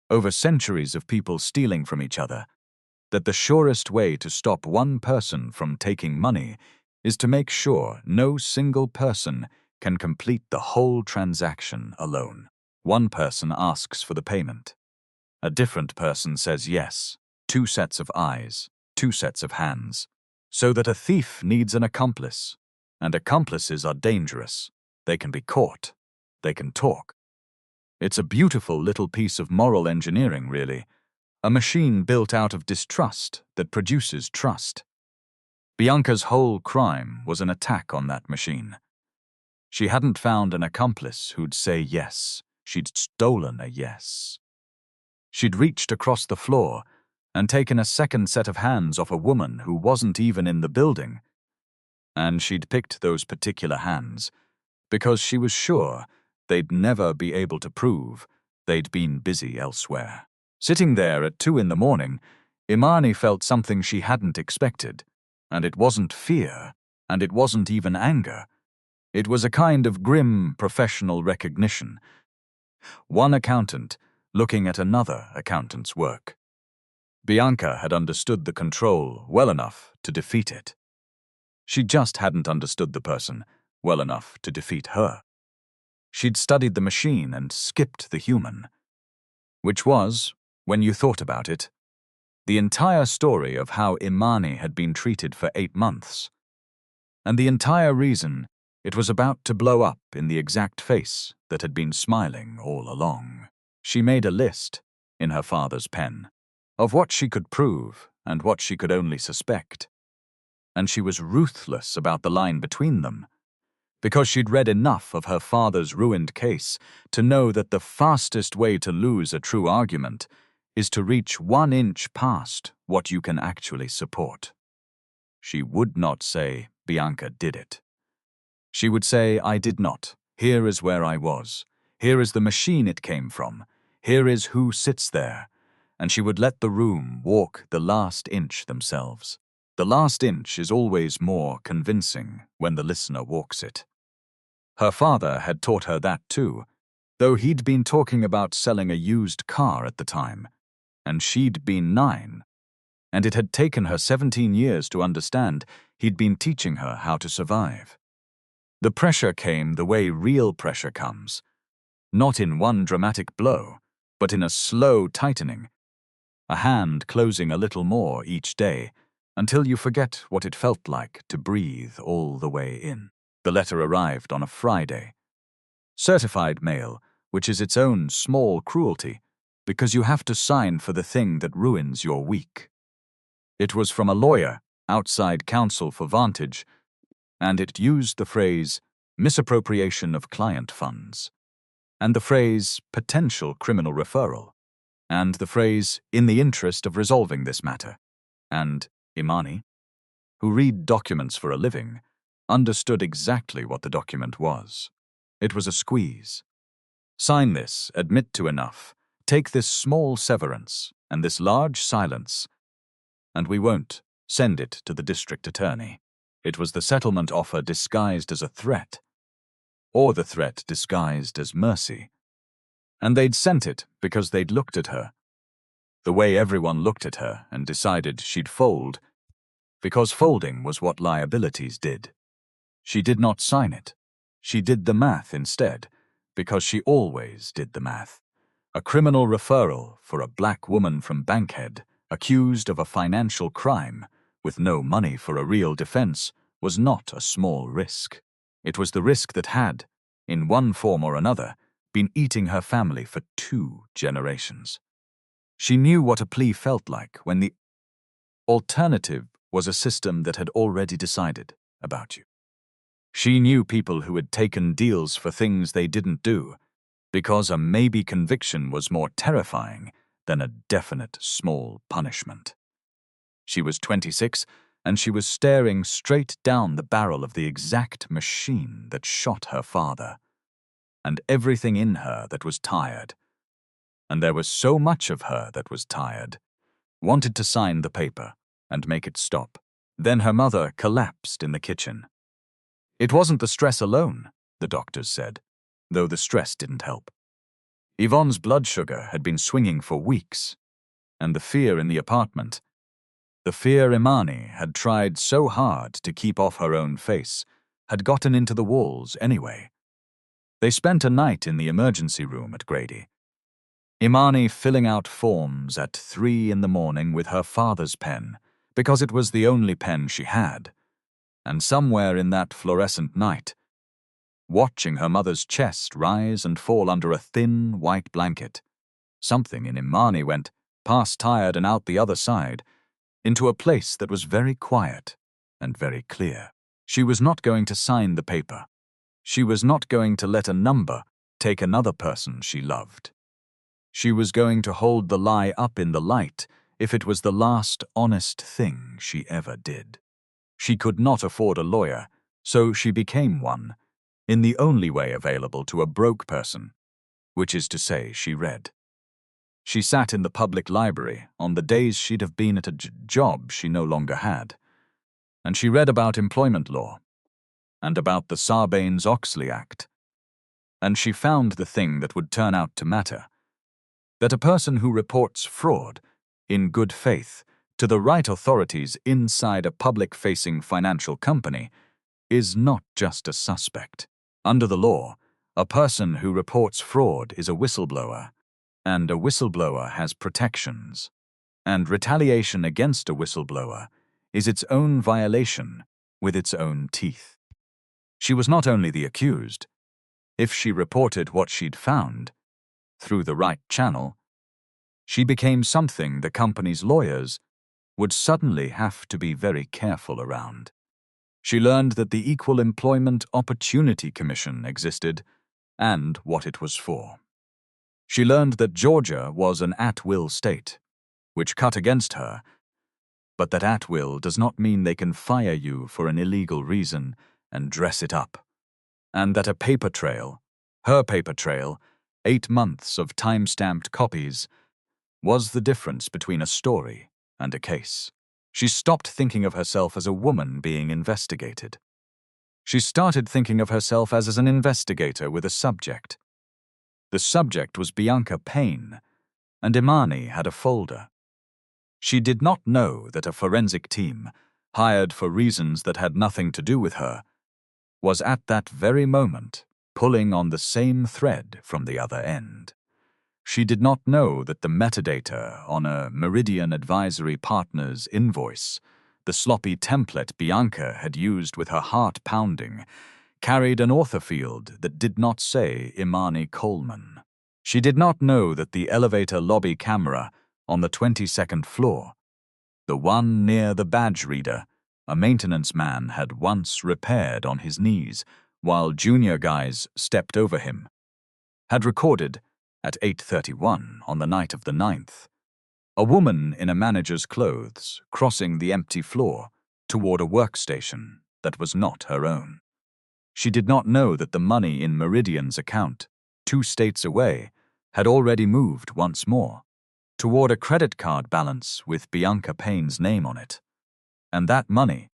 over centuries of people stealing from each other, that the surest way to stop one person from taking money is to make sure no single person can complete the whole transaction alone. One person asks for the payment. A different person says yes, 2 sets of eyes, 2 sets of hands. So that a thief needs an accomplice, and accomplices are dangerous. They can be caught. They can talk. It's a beautiful little piece of moral engineering, really. A machine built out of distrust that produces trust. Bianca's whole crime was an attack on that machine. She hadn't found an accomplice who'd say yes. She'd stolen a yes. She'd reached across the floor and taken a second set of hands off a woman who wasn't even in the building. And she'd picked those particular hands because she was sure they'd never be able to prove they'd been busy elsewhere. Sitting there at 2 in the morning, Imani felt something she hadn't expected. And it wasn't fear, and it wasn't even anger. It was a kind of grim professional recognition. One accountant looking at another accountant's work. Bianca had understood the control well enough to defeat it. She just hadn't understood the person well enough to defeat her. She'd studied the machine and skipped the human. Which was, when you thought about it, the entire story of how Imani had been treated for 8 months. And the entire reason it was about to blow up in the exact face that had been smiling all along. She made a list, in her father's pen, of what she could prove and what she could only suspect. And she was ruthless about the line between them, because she'd read enough of her father's ruined case to know that the fastest way to lose a true argument is to reach 1 inch past what you can actually support. She would not say, Bianca did it. She would say, I did not. Here is where I was. Here is the machine it came from. Here is who sits there. And she would let the room walk the last inch themselves. The last inch is always more convincing when the listener walks it. Her father had taught her that too, though he'd been talking about selling a used car at the time, and she'd been 9, and it had taken her 17 years to understand he'd been teaching her how to survive. The pressure came the way real pressure comes, not in one dramatic blow, but in a slow tightening, a hand closing a little more each day until you forget what it felt like to breathe all the way in. The letter arrived on a Friday. Certified mail, which is its own small cruelty, because you have to sign for the thing that ruins your week. It was from a lawyer, outside counsel for Vantage, and it used the phrase, misappropriation of client funds, and the phrase, potential criminal referral, and the phrase, in the interest of resolving this matter, and Imani, who read documents for a living, understood exactly what the document was. It was a squeeze. Sign this, admit to enough, take this small severance and this large silence, and we won't send it to the district attorney. It was the settlement offer disguised as a threat, or the threat disguised as mercy. And they'd sent it because they'd looked at her, the way everyone looked at her and decided she'd fold, because folding was what liabilities did. She did not sign it. She did the math instead, because she always did the math. A criminal referral for a black woman from Bankhead, accused of a financial crime, with no money for a real defense, was not a small risk. It was the risk that had, in one form or another, been eating her family for 2 generations. She knew what a plea felt like when the alternative was a system that had already decided about you. She knew people who had taken deals for things they didn't do, because a maybe conviction was more terrifying than a definite small punishment. She was 26, and she was staring straight down the barrel of the exact machine that shot her father, and everything in her that was tired. And there was so much of her that was tired, wanted to sign the paper and make it stop. Then her mother collapsed in the kitchen. It wasn't the stress alone, the doctors said, though the stress didn't help. Yvonne's blood sugar had been swinging for weeks, and the fear in the apartment, the fear Imani had tried so hard to keep off her own face, had gotten into the walls anyway. They spent a night in the emergency room at Grady. Imani filling out forms at 3 in the morning with her father's pen, because it was the only pen she had. And somewhere in that fluorescent night, watching her mother's chest rise and fall under a thin, white blanket, something in Imani went past tired and out the other side, into a place that was very quiet and very clear. She was not going to sign the paper. She was not going to let a number take another person she loved. She was going to hold the lie up in the light if it was the last honest thing she ever did. She could not afford a lawyer, so she became one, in the only way available to a broke person, which is to say she read. She sat in the public library on the days she'd have been at a job she no longer had, and she read about employment law, and about the Sarbanes-Oxley Act, and she found the thing that would turn out to matter, that a person who reports fraud, in good faith, to the right authorities inside a public-facing financial company is not just a suspect. Under the law, a person who reports fraud is a whistleblower, and a whistleblower has protections, and retaliation against a whistleblower is its own violation with its own teeth. She was not only the accused. If she reported what she'd found, through the right channel, she became something the company's lawyers would suddenly have to be very careful around. She learned that the Equal Employment Opportunity Commission existed and what it was for. She learned that Georgia was an at-will state, which cut against her, but that at-will does not mean they can fire you for an illegal reason and dress it up, and that a paper trail, her paper trail, 8 months of time-stamped copies, was the difference between a story and a case. She stopped thinking of herself as a woman being investigated. She started thinking of herself as an investigator with a subject. The subject was Bianca Payne, and Imani had a folder. She did not know that a forensic team, hired for reasons that had nothing to do with her, was at that very moment pulling on the same thread from the other end. She did not know that the metadata on a Meridian Advisory Partners invoice, the sloppy template Bianca had used with her heart pounding, carried an author field that did not say Imani Coleman. She did not know that the elevator lobby camera on the 22nd floor, the one near the badge reader, a maintenance man had once repaired on his knees while junior guys stepped over him, had recorded, at 8:31 on the night of the 9th, a woman in a manager's clothes crossing the empty floor toward a workstation that was not her own. She did not know that the money in Meridian's account, 2 states away, had already moved once more, toward a credit card balance with Bianca Payne's name on it. And that money,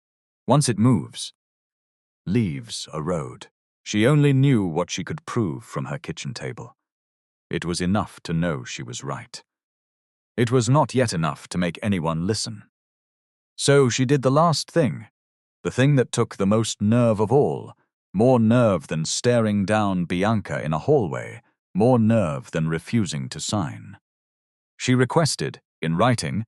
once it moves, leaves a road. She only knew what she could prove from her kitchen table. It was enough to know she was right. It was not yet enough to make anyone listen. So she did the last thing, the thing that took the most nerve of all, more nerve than staring down Bianca in a hallway, more nerve than refusing to sign. She requested, in writing,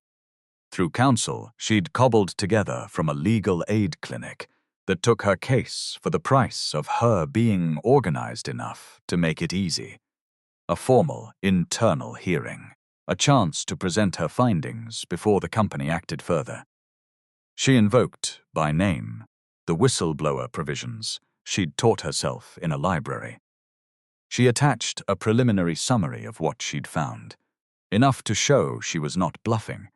through counsel she'd cobbled together from a legal aid clinic that took her case for the price of her being organized enough to make it easy. A formal, internal hearing, a chance to present her findings before the company acted further. She invoked, by name, the whistleblower provisions she'd taught herself in a library. She attached a preliminary summary of what she'd found, enough to show she was not bluffing,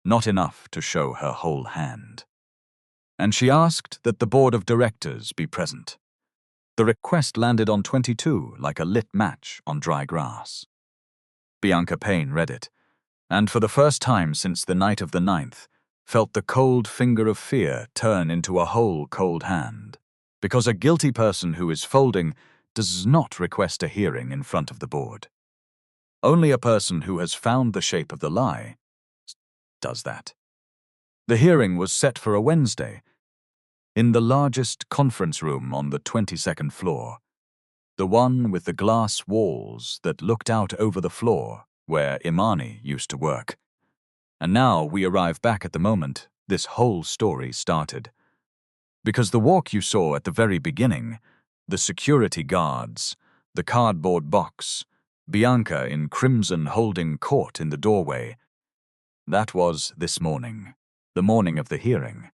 not enough to show her whole hand. And she asked that the board of directors be present. The request landed on 22 like a lit match on dry grass. Bianca Payne read it, and for the first time since the night of the 9th, felt the cold finger of fear turn into a whole cold hand. Because a guilty person who is folding does not request a hearing in front of the board. Only a person who has found the shape of the lie does that. The hearing was set for a Wednesday, in the largest conference room on the 22nd floor, the one with the glass walls that looked out over the floor where Imani used to work. And now we arrive back at the moment this whole story started. Because the walk you saw at the very beginning, the security guards, the cardboard box, Bianca in crimson holding court in the doorway, that was this morning, the morning of the hearing.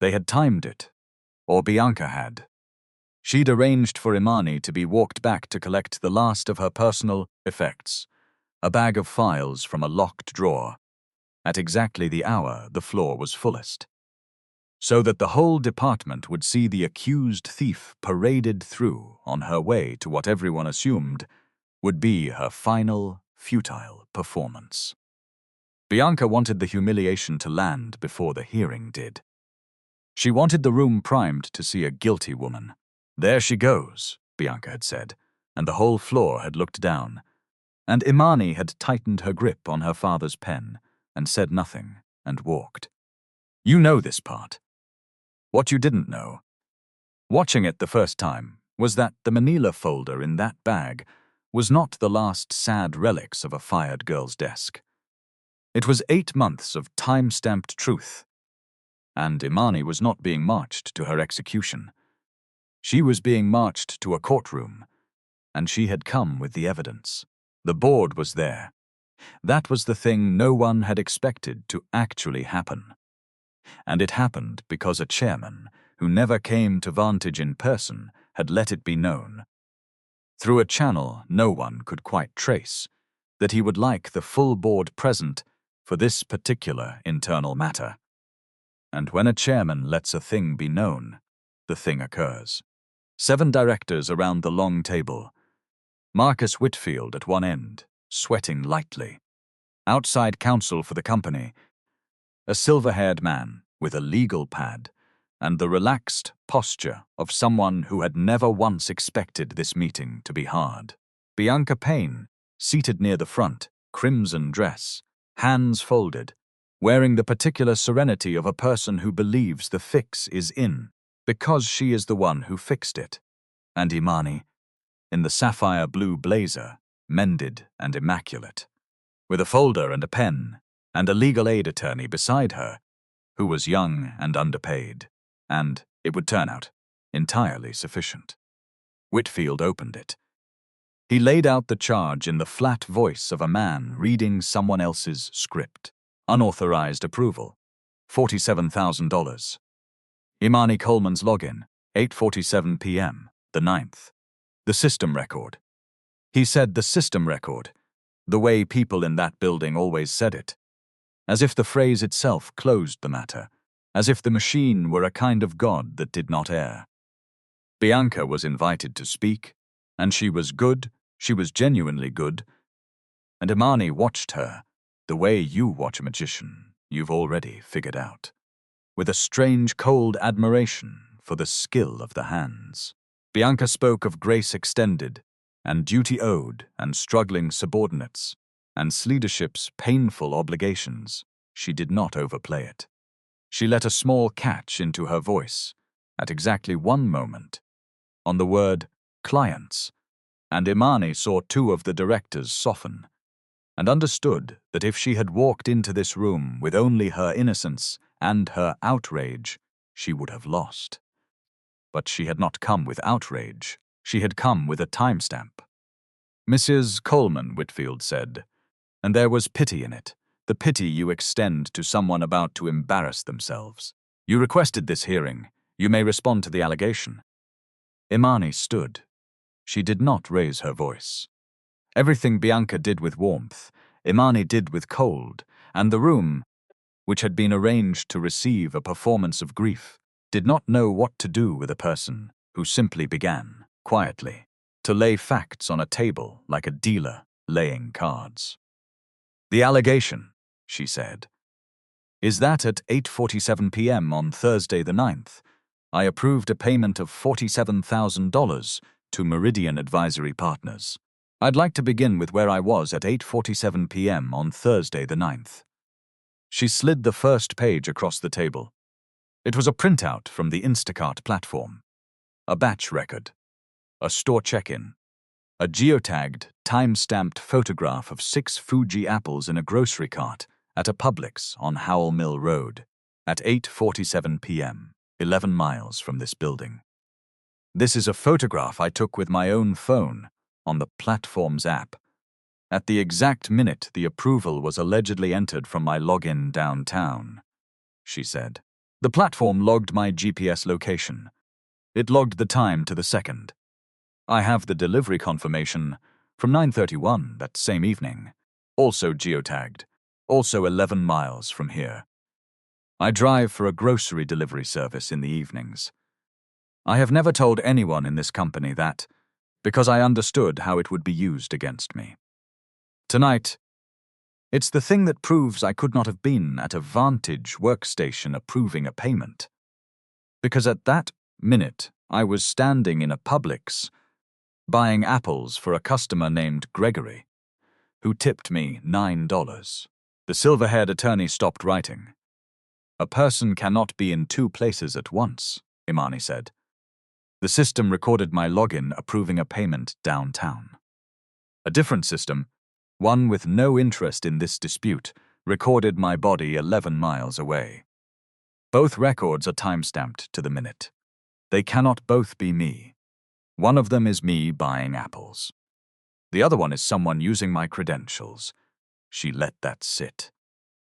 They had timed it, or Bianca had. She'd arranged for Imani to be walked back to collect the last of her personal effects, a bag of files from a locked drawer, at exactly the hour the floor was fullest, so that the whole department would see the accused thief paraded through on her way to what everyone assumed would be her final, futile performance. Bianca wanted the humiliation to land before the hearing did. She wanted the room primed to see a guilty woman. There she goes, Bianca had said, and the whole floor had looked down, and Imani had tightened her grip on her father's pen and said nothing and walked. You know this part. What you didn't know, watching it the first time, was that the manila folder in that bag was not the last sad relics of a fired girl's desk. It was 8 months of time-stamped truth, and Imani was not being marched to her execution. She was being marched to a courtroom, and she had come with the evidence. The board was there. That was the thing no one had expected to actually happen. And it happened because a chairman, who never came to Vantage in person, had let it be known, through a channel no one could quite trace, that he would like the full board present for this particular internal matter. And when a chairman lets a thing be known, the thing occurs. 7 directors around the long table. Marcus Whitfield at one end, sweating lightly. Outside counsel for the company, a silver-haired man with a legal pad and the relaxed posture of someone who had never once expected this meeting to be hard. Bianca Payne, seated near the front, crimson dress, hands folded, wearing the particular serenity of a person who believes the fix is in, because she is the one who fixed it. And Imani, in the sapphire blue blazer, mended and immaculate, with a folder and a pen, and a legal aid attorney beside her, who was young and underpaid, and, it would turn out, entirely sufficient. Whitfield opened it. He laid out the charge in the flat voice of a man reading someone else's script. Unauthorized approval, $47,000. Imani Coleman's login, 8:47 p.m., the 9th. The system record. He said the system record, the way people in that building always said it, as if the phrase itself closed the matter, as if the machine were a kind of god that did not err. Bianca was invited to speak, and she was good, she was genuinely good, and Imani watched her, the way you watch a magician you've already figured out, with a strange cold admiration for the skill of the hands. Bianca spoke of grace extended, and duty owed, and struggling subordinates, and leadership's painful obligations. She did not overplay it. She let a small catch into her voice, at exactly one moment, on the word clients, and Imani saw 2 of the directors soften, and understood that if she had walked into this room with only her innocence and her outrage, she would have lost. But she had not come with outrage, she had come with a timestamp. Mrs. Coleman, Whitfield said, and there was pity in it, the pity you extend to someone about to embarrass themselves. You requested this hearing, you may respond to the allegation. Imani stood. She did not raise her voice. Everything Bianca did with warmth, Imani did with cold, and the room, which had been arranged to receive a performance of grief, did not know what to do with a person who simply began, quietly, to lay facts on a table like a dealer laying cards. The allegation, she said, is that at 8:47 p.m. on Thursday the 9th, I approved a payment of $47,000 to Meridian Advisory Partners. I'd like to begin with where I was at 8:47 p.m. on Thursday the 9th. She slid the first page across the table. It was a printout from the Instacart platform. A batch record. A store check-in. A geotagged, time-stamped photograph of 6 Fuji apples in a grocery cart at a Publix on Howell Mill Road at 8:47 p.m., 11 miles from this building. This is a photograph I took with my own phone on the platform's app. At the exact minute the approval was allegedly entered from my login downtown, she said. The platform logged my GPS location. It logged the time to the second. I have the delivery confirmation from 9:31 that same evening, also geotagged, also 11 miles from here. I drive for a grocery delivery service in the evenings. I have never told anyone in this company that, because I understood how it would be used against me. Tonight, it's the thing that proves I could not have been at a Vantage workstation approving a payment. Because at that minute, I was standing in a Publix, buying apples for a customer named Gregory, who tipped me $9. The silver-haired attorney stopped writing. A person cannot be in 2 places at once, Imani said. The system recorded my login approving a payment downtown. A different system, one with no interest in this dispute, recorded my body 11 miles away. Both records are time-stamped to the minute. They cannot both be me. One of them is me buying apples. The other one is someone using my credentials. She let that sit.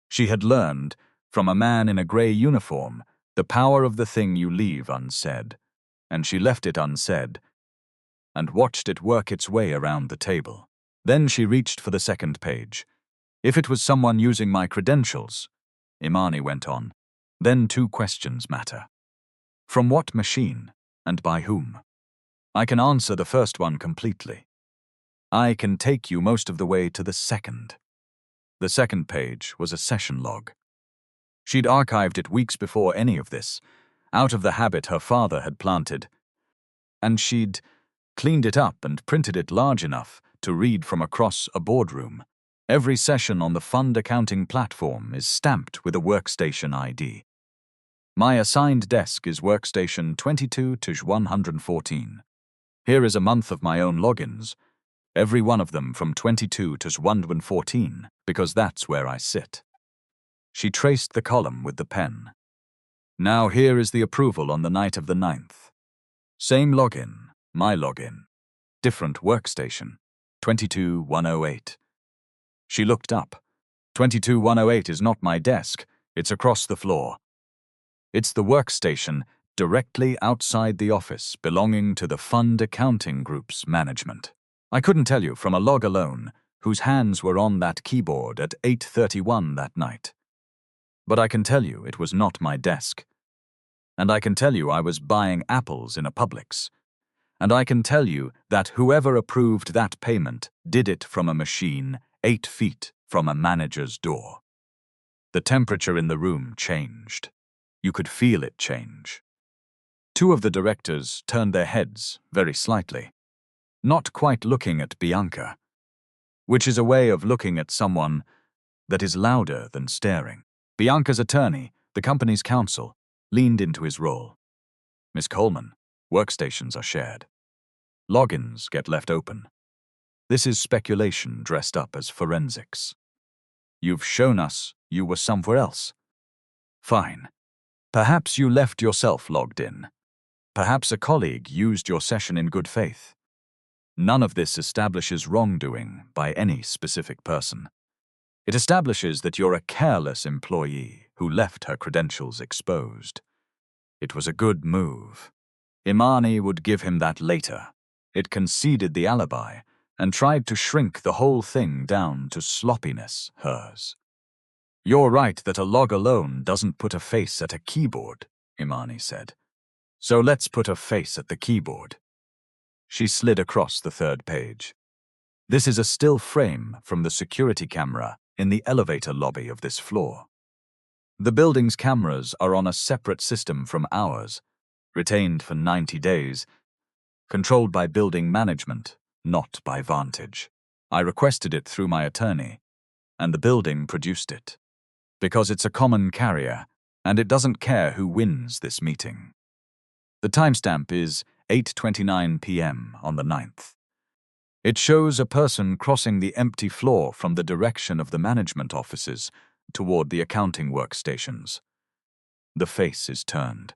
She had learned, from a man in a grey uniform, the power of the thing you leave unsaid, and she left it unsaid and watched it work its way around the table. Then she reached for the second page. If it was someone using my credentials, Imani went on, then 2 questions matter. From what machine, and by whom? I can answer the first one completely. I can take you most of the way to the second. The second page was a session log. She'd archived it weeks before any of this, out of the habit her father had planted, and she'd cleaned it up and printed it large enough to read from across a boardroom. Every session on the fund accounting platform is stamped with a workstation ID. My assigned desk is workstation 22-114. Here is a month of my own logins, every one of them from 22-114, because that's where I sit. She traced the column with the pen. Now here is the approval on the night of the 9th. Same login, my login. Different workstation, 22108. She looked up. 22108 is not my desk, it's across the floor. It's the workstation directly outside the office belonging to the fund accounting group's management. I couldn't tell you from a log alone whose hands were on that keyboard at 8:31 that night. But I can tell you it was not my desk. And I can tell you I was buying apples in a Publix. And I can tell you that whoever approved that payment did it from a machine 8 feet from a manager's door. The temperature in the room changed. You could feel it change. 2 of the directors turned their heads very slightly, not quite looking at Bianca, which is a way of looking at someone that is louder than staring. Bianca's attorney, the company's counsel, leaned into his role. Miss Coleman, workstations are shared. Logins get left open. This is speculation dressed up as forensics. You've shown us you were somewhere else. Fine. Perhaps you left yourself logged in. Perhaps a colleague used your session in good faith. None of this establishes wrongdoing by any specific person. It establishes that you're a careless employee who left her credentials exposed. It was a good move. Imani would give him that later. It conceded the alibi and tried to shrink the whole thing down to sloppiness, hers. You're right that a log alone doesn't put a face at a keyboard, Imani said. So let's put a face at the keyboard. She slid across the third page. This is a still frame from the security camera in the elevator lobby of this floor. The building's cameras are on a separate system from ours, retained for 90 days, controlled by building management, not by Vantage. I requested it through my attorney, and the building produced it. Because it's a common carrier, and it doesn't care who wins this meeting. The timestamp is 8:29 p.m. on the 9th. It shows a person crossing the empty floor from the direction of the management offices toward the accounting workstations. The face is turned.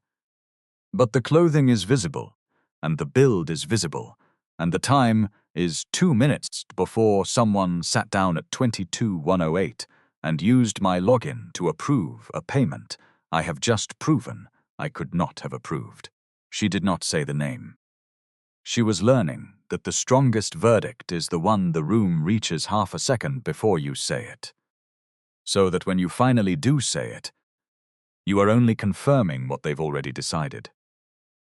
But the clothing is visible, and the build is visible, and the time is 2 minutes before someone sat down at 22:108 and used my login to approve a payment I have just proven I could not have approved. She did not say the name. She was learning that the strongest verdict is the one the room reaches half a second before you say it. So that when you finally do say it, you are only confirming what they've already decided.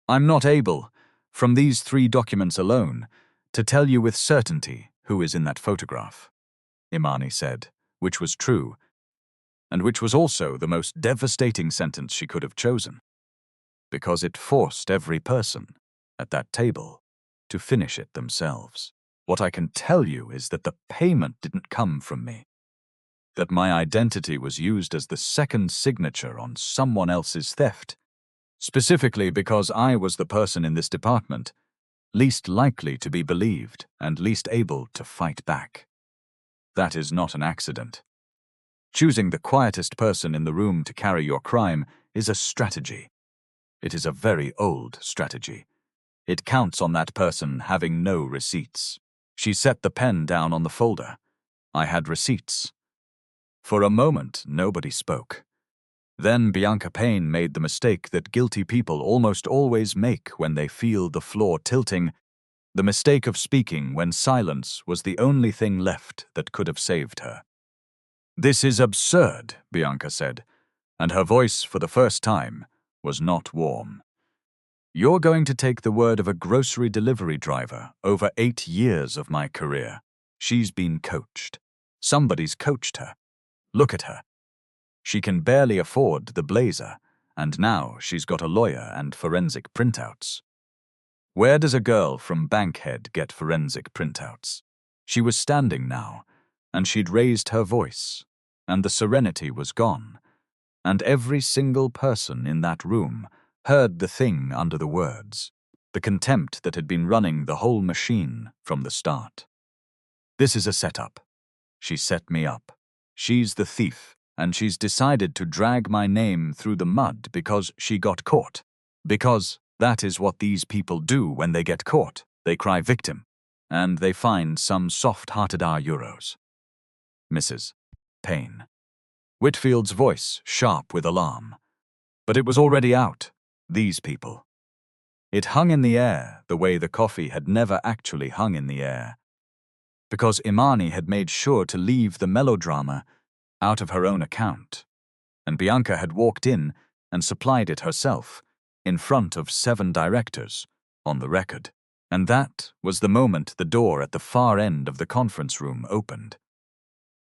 I'm not able, from these 3 documents alone, to tell you with certainty who is in that photograph, Imani said, which was true, and which was also the most devastating sentence she could have chosen, because it forced every person at that table to finish it themselves. What I can tell you is that the payment didn't come from me, that my identity was used as the second signature on someone else's theft, specifically because I was the person in this department least likely to be believed and least able to fight back. That is not an accident. Choosing the quietest person in the room to carry your crime is a strategy. It is a very old strategy. It counts on that person having no receipts. She set the pen down on the folder. I had receipts. For a moment, nobody spoke. Then Bianca Payne made the mistake that guilty people almost always make when they feel the floor tilting, the mistake of speaking when silence was the only thing left that could have saved her. "This is absurd," Bianca said, and her voice, for the first time, was not warm. "You're going to take the word of a grocery delivery driver over 8 years of my career. She's been coached. Somebody's coached her. Look at her. She can barely afford the blazer, and now she's got a lawyer and forensic printouts. Where does a girl from Bankhead get forensic printouts?" She was standing now, and she'd raised her voice, and the serenity was gone, and every single person in that room heard the thing under the words, the contempt that had been running the whole machine from the start. "This is a setup. She set me up. She's the thief, and she's decided to drag my name through the mud because she got caught. Because that is what these people do when they get caught. They cry victim, and they find some soft-hearted euros. Mrs. Payne." Whitfield's voice sharp with alarm. But it was already out. These people. It hung in the air the way the coffee had never actually hung in the air. Because Imani had made sure to leave the melodrama out of her own account, and Bianca had walked in and supplied it herself, in front of 7 directors, on the record. And that was the moment the door at the far end of the conference room opened.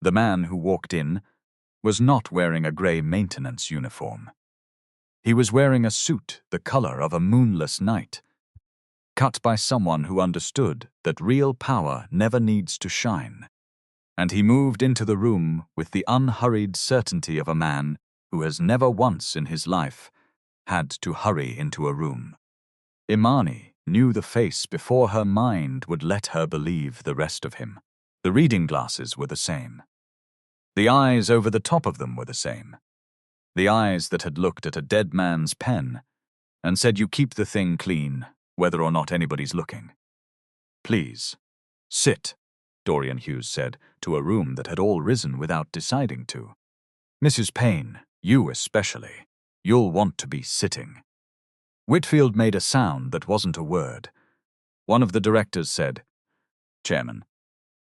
The man who walked in was not wearing a grey maintenance uniform. He was wearing a suit the color of a moonless night, cut by someone who understood that real power never needs to shine. And he moved into the room with the unhurried certainty of a man who has never once in his life had to hurry into a room. Imani knew the face before her mind would let her believe the rest of him. The reading glasses were the same. The eyes over the top of them were the same. The eyes that had looked at a dead man's pen and said, "You keep the thing clean, whether or not anybody's looking." "Please, sit," Dorian Hughes said to a room that had all risen without deciding to. "Mrs. Payne, you especially. You'll want to be sitting." Whitfield made a sound that wasn't a word. One of the directors said, "Chairman,"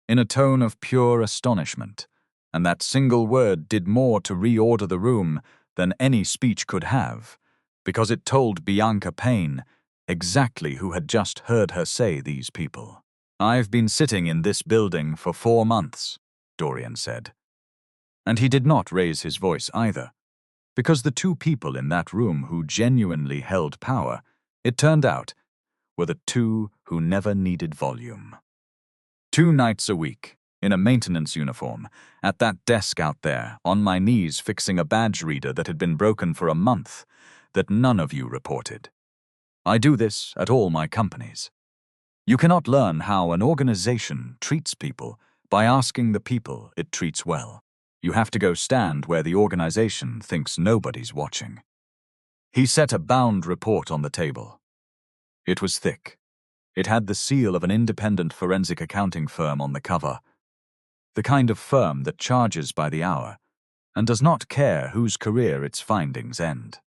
in a tone of pure astonishment, and that single word did more to reorder the room than any speech could have, because it told Bianca Payne exactly who had just heard her say these people. "I've been sitting in this building for 4 months," Dorian said. And he did not raise his voice either, because the two people in that room who genuinely held power, it turned out, were the two who never needed volume. 2 nights a week, in a maintenance uniform, at that desk out there, on my knees fixing a badge reader that had been broken for a month, that none of you reported. I do this at all my companies. You cannot learn how an organization treats people by asking the people it treats well. You have to go stand where the organization thinks nobody's watching. He set a bound report on the table. It was thick. It had the seal of an independent forensic accounting firm on the cover, the kind of firm that charges by the hour and does not care whose career its findings end.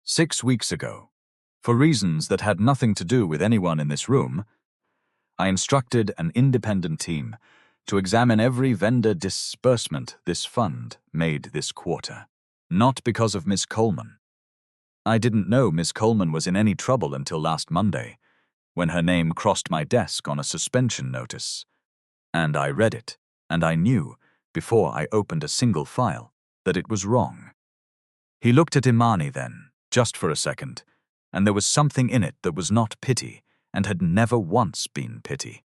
6 weeks ago, for reasons that had nothing to do with anyone in this room, I instructed an independent team to examine every vendor disbursement this fund made this quarter. Not because of Miss Coleman. I didn't know Miss Coleman was in any trouble until last Monday, when her name crossed my desk on a suspension notice. And I read it, and I knew, before I opened a single file, that it was wrong. He looked at Imani then, just for a second, and there was something in it that was not pity and had never once been pity.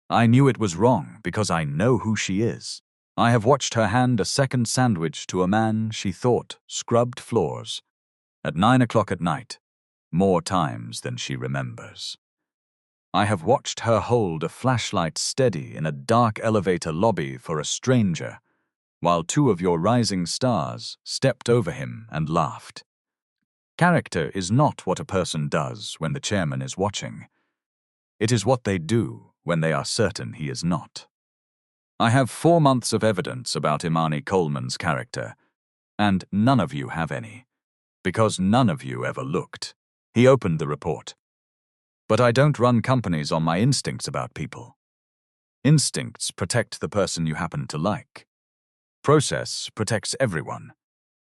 I knew it was wrong because I know who she is. I have watched her hand a second sandwich to a man she thought scrubbed floors at 9 o'clock at night, more times than she remembers. I have watched her hold a flashlight steady in a dark elevator lobby for a stranger, while 2 of your rising stars stepped over him and laughed. Character is not what a person does when the chairman is watching. It is what they do when they are certain he is not. I have 4 months of evidence about Imani Coleman's character, and none of you have any, because none of you ever looked. He opened the report. But I don't run companies on my instincts about people. Instincts protect the person you happen to like. Process protects everyone,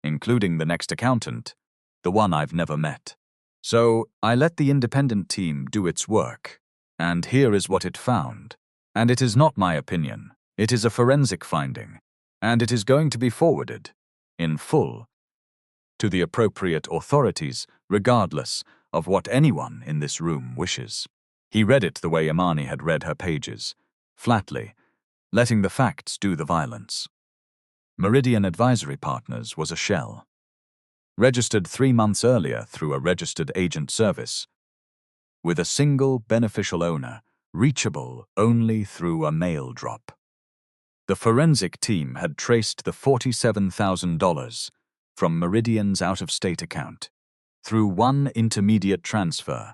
including the next accountant, the one I've never met. So I let the independent team do its work, and here is what it found. And it is not my opinion. It is a forensic finding, and it is going to be forwarded, in full, to the appropriate authorities, regardless of what anyone in this room wishes. He read it the way Imani had read her pages, flatly, letting the facts do the violence. Meridian Advisory Partners was a shell. Registered 3 months earlier through a registered agent service, with a single beneficial owner, reachable only through a mail drop. The forensic team had traced the $47,000 from Meridian's out-of-state account through one intermediate transfer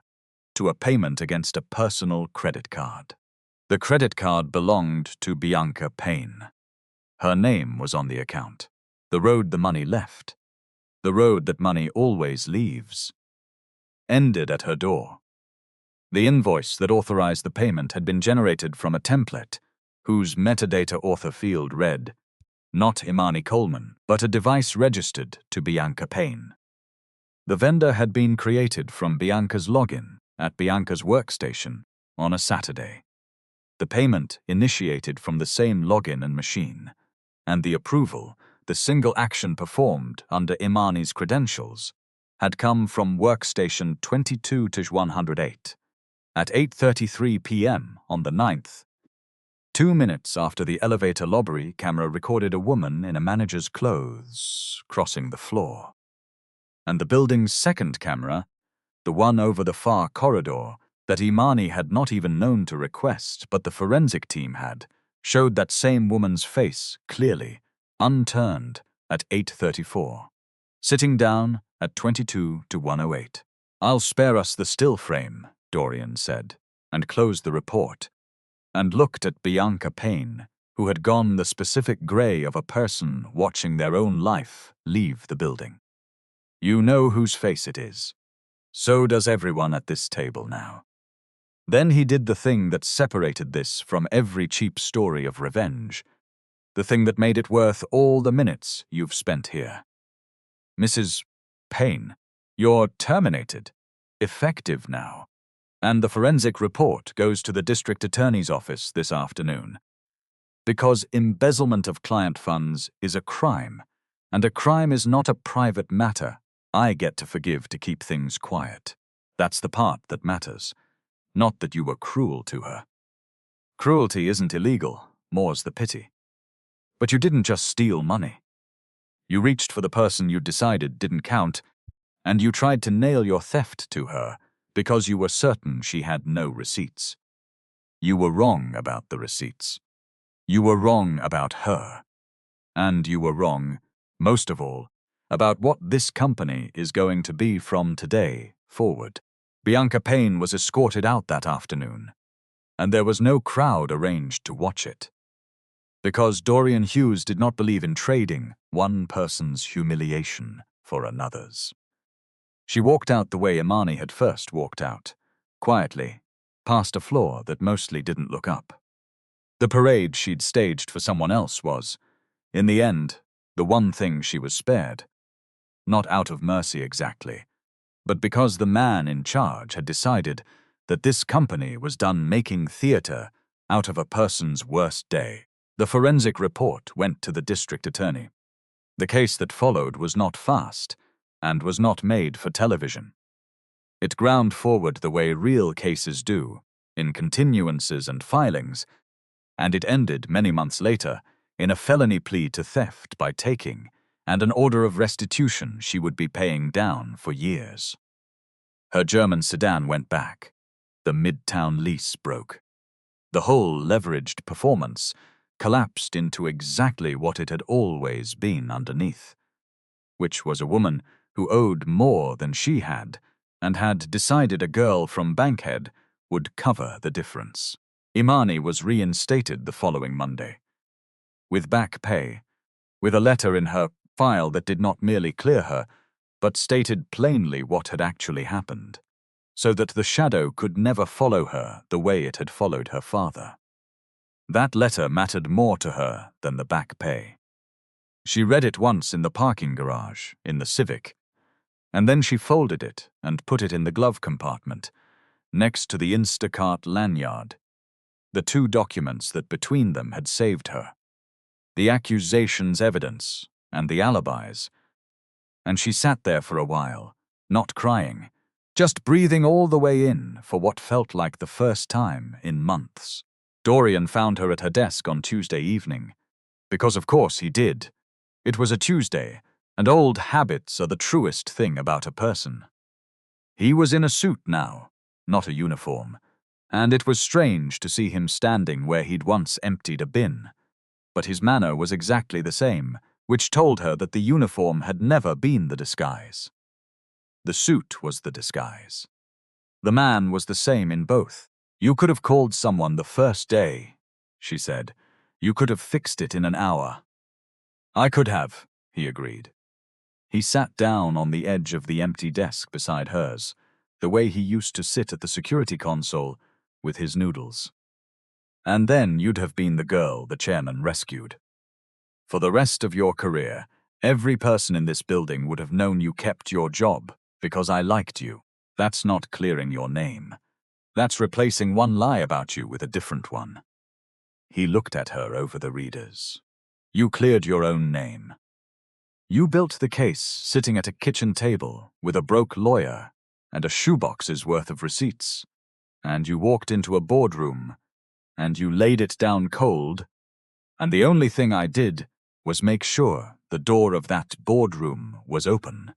to a payment against a personal credit card. The credit card belonged to Bianca Payne. Her name was on the account. The road the money left, the road that money always leaves, ended at her door. The invoice that authorized the payment had been generated from a template whose metadata author field read, not Imani Coleman, but a device registered to Bianca Payne. The vendor had been created from Bianca's login at Bianca's workstation on a Saturday. The payment initiated from the same login and machine, and the approval, the single action performed under Imani's credentials, had come from workstation 22-108 at 8:33 p.m. on the 9th. 2 minutes after the elevator lobby camera recorded a woman in a manager's clothes crossing the floor. And the building's second camera, the one over the far corridor that Imani had not even known to request but the forensic team had, showed that same woman's face clearly, unturned, at 8:34. Sitting down at 22-108. "I'll spare us the still frame," Dorian said, and closed the report, and looked at Bianca Payne, who had gone the specific gray of a person watching their own life leave the building. "You know whose face it is. So does everyone at this table now." Then he did the thing that separated this from every cheap story of revenge, the thing that made it worth all the minutes you've spent here. "Mrs. Payne, you're terminated, effective now, and the forensic report goes to the district attorney's office this afternoon. Because embezzlement of client funds is a crime, and a crime is not a private matter I get to forgive to keep things quiet. That's the part that matters, not that you were cruel to her. Cruelty isn't illegal, more's the pity. But you didn't just steal money. You reached for the person you decided didn't count, and you tried to nail your theft to her because you were certain she had no receipts. You were wrong about the receipts. You were wrong about her. And you were wrong, most of all, about what this company is going to be from today forward. Bianca Payne was escorted out that afternoon, and there was no crowd arranged to watch it. Because Dorian Hughes did not believe in trading one person's humiliation for another's. She walked out the way Imani had first walked out, quietly, past a floor that mostly didn't look up. The parade she'd staged for someone else was, in the end, the one thing she was spared. Not out of mercy exactly, but because the man in charge had decided that this company was done making theater out of a person's worst day. The forensic report went to the district attorney. The case that followed was not fast and was not made for television. It ground forward the way real cases do, in continuances and filings, and it ended many months later in a felony plea to theft by taking and an order of restitution she would be paying down for years. Her German sedan went back. The Midtown lease broke. The whole leveraged performance collapsed into exactly what it had always been underneath, which was a woman who owed more than she had and had decided a girl from Bankhead would cover the difference. Imani was reinstated the following Monday. With back pay, with a letter in her file that did not merely clear her, but stated plainly what had actually happened, so that the shadow could never follow her the way it had followed her father. That letter mattered more to her than the back pay. She read it once in the parking garage, in the Civic, and then she folded it and put it in the glove compartment, next to the Instacart lanyard, the two documents that between them had saved her, the accusation's evidence and the alibis. And she sat there for a while, not crying, just breathing all the way in for what felt like the first time in months. Dorian found her at her desk on Tuesday evening, because of course he did. It was a Tuesday, and old habits are the truest thing about a person. He was in a suit now, not a uniform, and it was strange to see him standing where he'd once emptied a bin. But his manner was exactly the same, which told her that the uniform had never been the disguise. The suit was the disguise. The man was the same in both. "You could have called someone the first day," she said. "You could have fixed it in an hour." "I could have," he agreed. He sat down on the edge of the empty desk beside hers, the way he used to sit at the security console with his noodles. "And then you'd have been the girl the chairman rescued. For the rest of your career, every person in this building would have known you kept your job because I liked you. That's not clearing your name. That's replacing one lie about you with a different one." He looked at her over the readers. "You cleared your own name. You built the case sitting at a kitchen table with a broke lawyer and a shoebox's worth of receipts. And you walked into a boardroom and you laid it down cold. And the only thing I did was make sure the door of that boardroom was open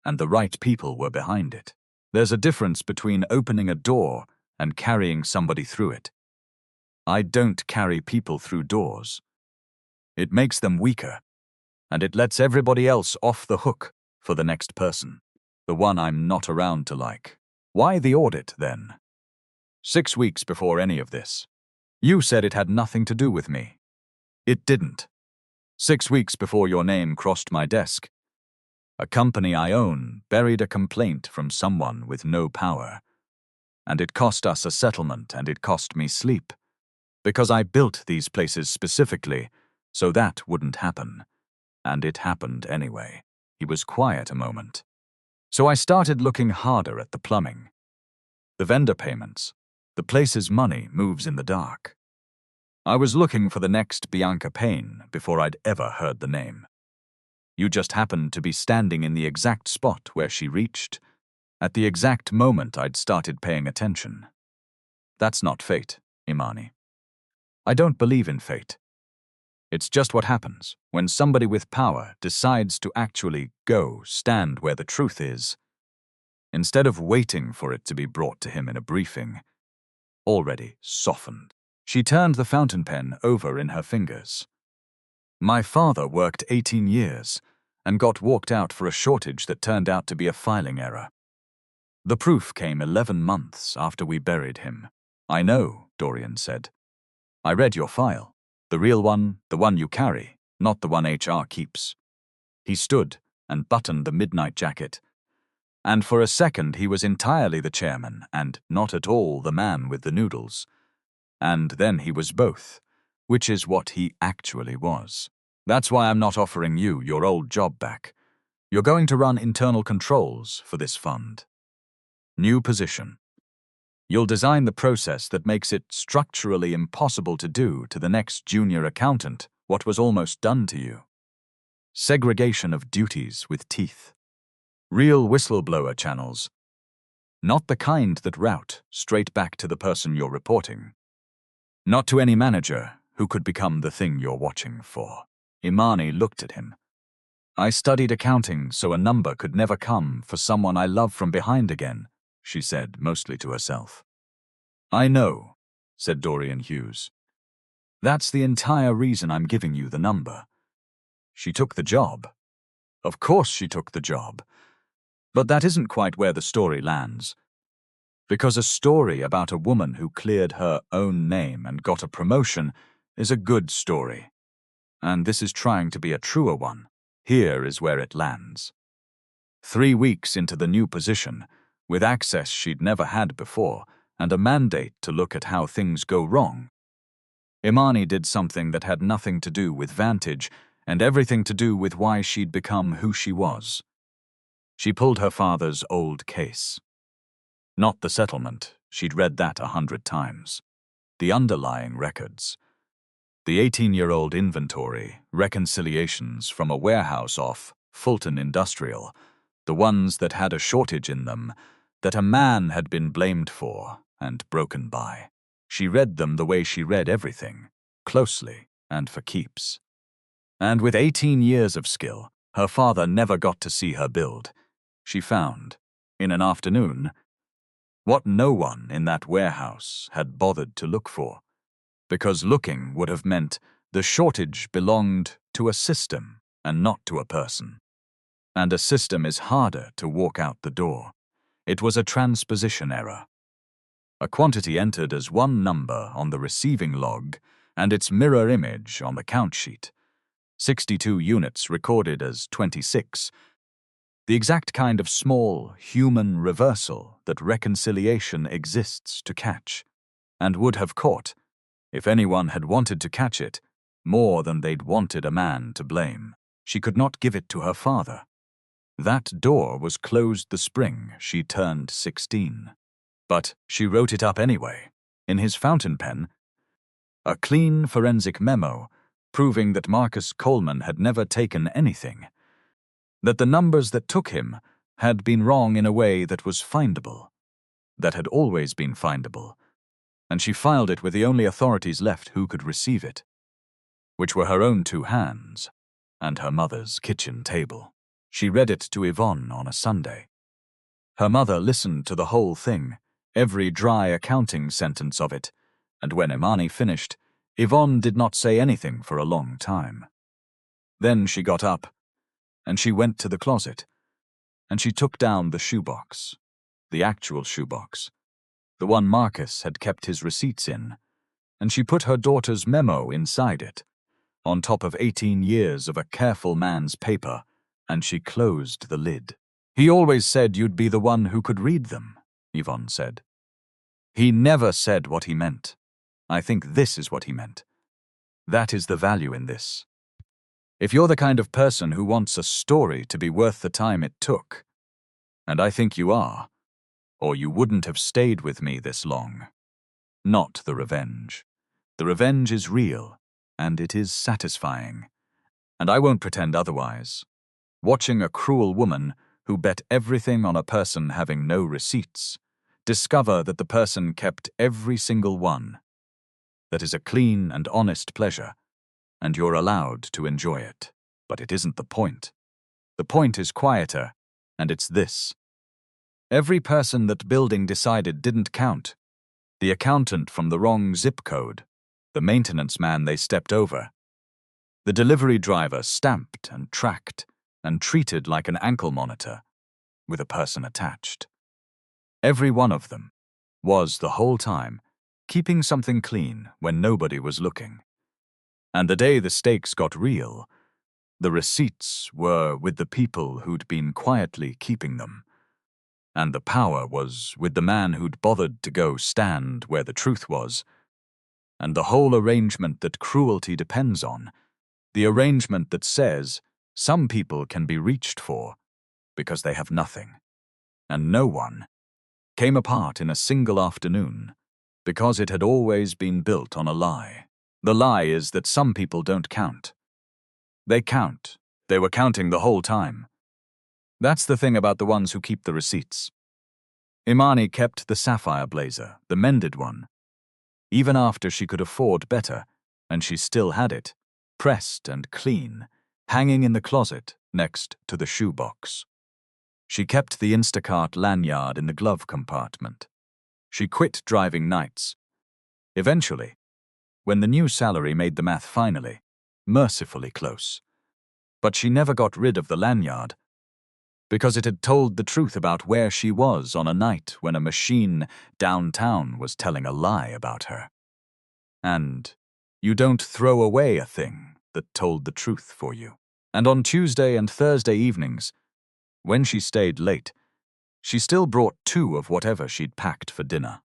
and the right people were behind it. There's a difference between opening a door and carrying somebody through it. I don't carry people through doors. It makes them weaker, and it lets everybody else off the hook for the next person, the one I'm not around to like. Why the audit, then? 6 weeks before any of this, you said it had nothing to do with me. It didn't. 6 weeks before your name crossed my desk, a company I own buried a complaint from someone with no power. And it cost us a settlement, and it cost me sleep. Because I built these places specifically so that wouldn't happen. And it happened anyway." He was quiet a moment. "So I started looking harder at the plumbing. The vendor payments. The place's money moves in the dark. I was looking for the next Bianca Payne before I'd ever heard the name. You just happened to be standing in the exact spot where she reached, at the exact moment I'd started paying attention. That's not fate, Imani. I don't believe in fate. It's just what happens when somebody with power decides to actually go stand where the truth is, instead of waiting for it to be brought to him in a briefing, already softened. She turned the fountain pen over in her fingers. My father worked 18 years and got walked out for a shortage that turned out to be a filing error. The proof came 11 months after we buried him. I know, Dorian said. I read your file. The real one, the one you carry, not the one HR keeps. He stood and buttoned the midnight jacket. And for a second he was entirely the chairman and not at all the man with the noodles. And then he was both, which is what he actually was. That's why I'm not offering you your old job back. You're going to run internal controls for this fund. New position. You'll design the process that makes it structurally impossible to do to the next junior accountant what was almost done to you. Segregation of duties with teeth. Real whistleblower channels. Not the kind that route straight back to the person you're reporting. Not to any manager who could become the thing you're watching for. Imani looked at him. I studied accounting so a number could never come for someone I love from behind again, she said, mostly to herself. I know, said Dorian Hughes. That's the entire reason I'm giving you the number. She took the job. Of course she took the job. But that isn't quite where the story lands. Because a story about a woman who cleared her own name and got a promotion is a good story. And this is trying to be a truer one. Here is where it lands. 3 weeks into the new position, with access she'd never had before, and a mandate to look at how things go wrong, Imani did something that had nothing to do with Vantage and everything to do with why she'd become who she was. She pulled her father's old case. Not the settlement, she'd read that 100 times. The underlying records. The 18-year-old inventory, reconciliations from a warehouse off Fulton Industrial, the ones that had a shortage in them, that a man had been blamed for and broken by. She read them the way she read everything, closely and for keeps. And with 18 years of skill, her father never got to see her build. She found, in an afternoon, what no one in that warehouse had bothered to look for, because looking would have meant the shortage belonged to a system and not to a person. And a system is harder to walk out the door. It was a transposition error. A quantity entered as one number on the receiving log and its mirror image on the count sheet. 62 units recorded as 26. The exact kind of small, human reversal that reconciliation exists to catch, and would have caught, if anyone had wanted to catch it, more than they'd wanted a man to blame. She could not give it to her father. That door was closed the spring she turned 16. But she wrote it up anyway, in his fountain pen, a clean forensic memo proving that Marcus Coleman had never taken anything, that the numbers that took him had been wrong in a way that was findable, that had always been findable, and she filed it with the only authorities left who could receive it, which were her own 2 hands and her mother's kitchen table. She read it to Yvonne on a Sunday. Her mother listened to the whole thing, every dry accounting sentence of it, and when Imani finished, Yvonne did not say anything for a long time. Then she got up, and she went to the closet, and she took down the shoebox, the actual shoebox, the one Marcus had kept his receipts in, and she put her daughter's memo inside it, on top of 18 years of a careful man's paper, and she closed the lid. He always said you'd be the one who could read them, Yvonne said. He never said what he meant. I think this is what he meant. That is the value in this. If you're the kind of person who wants a story to be worth the time it took, and I think you are, or you wouldn't have stayed with me this long. Not the revenge. The revenge is real, and it is satisfying. And I won't pretend otherwise. Watching a cruel woman who bet everything on a person having no receipts, discover that the person kept every single one. That is a clean and honest pleasure, and you're allowed to enjoy it. But it isn't the point. The point is quieter, and it's this. Every person that building decided didn't count. The accountant from the wrong zip code, the maintenance man they stepped over, the delivery driver stamped and tracked and treated like an ankle monitor with a person attached. Every one of them was, the whole time, keeping something clean when nobody was looking. And the day the stakes got real, the receipts were with the people who'd been quietly keeping them. And the power was with the man who'd bothered to go stand where the truth was. And the whole arrangement that cruelty depends on, the arrangement that says some people can be reached for because they have nothing, and no one, came apart in a single afternoon because it had always been built on a lie. The lie is that some people don't count. They count. They were counting the whole time. That's the thing about the ones who keep the receipts. Imani kept the sapphire blazer, the mended one, even after she could afford better, and she still had it, pressed and clean, hanging in the closet next to the shoebox. She kept the Instacart lanyard in the glove compartment. She quit driving nights. Eventually, when the new salary made the math finally, mercifully close. But she never got rid of the lanyard, because it had told the truth about where she was on a night when a machine downtown was telling a lie about her. And you don't throw away a thing that told the truth for you. And on Tuesday and Thursday evenings, when she stayed late, she still brought 2 of whatever she'd packed for dinner.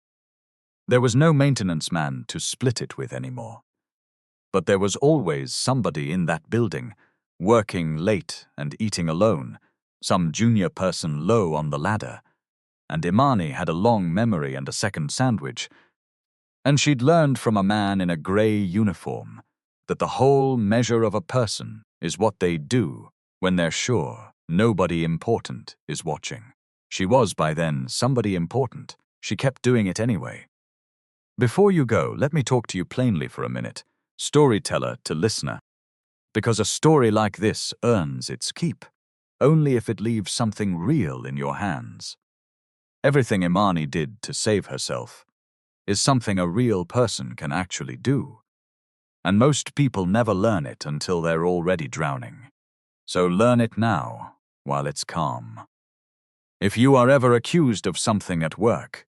There was no maintenance man to split it with anymore. But there was always somebody in that building, working late and eating alone, some junior person low on the ladder, and Imani had a long memory and a second sandwich, and she'd learned from a man in a grey uniform that the whole measure of a person is what they do when they're sure nobody important is watching. She was by then somebody important. She kept doing it anyway. Before you go, let me talk to you plainly for a minute, storyteller to listener, because a story like this earns its keep only if it leaves something real in your hands. Everything Imani did to save herself is something a real person can actually do, and most people never learn it until they're already drowning. So learn it now, while it's calm. If you are ever accused of something at work,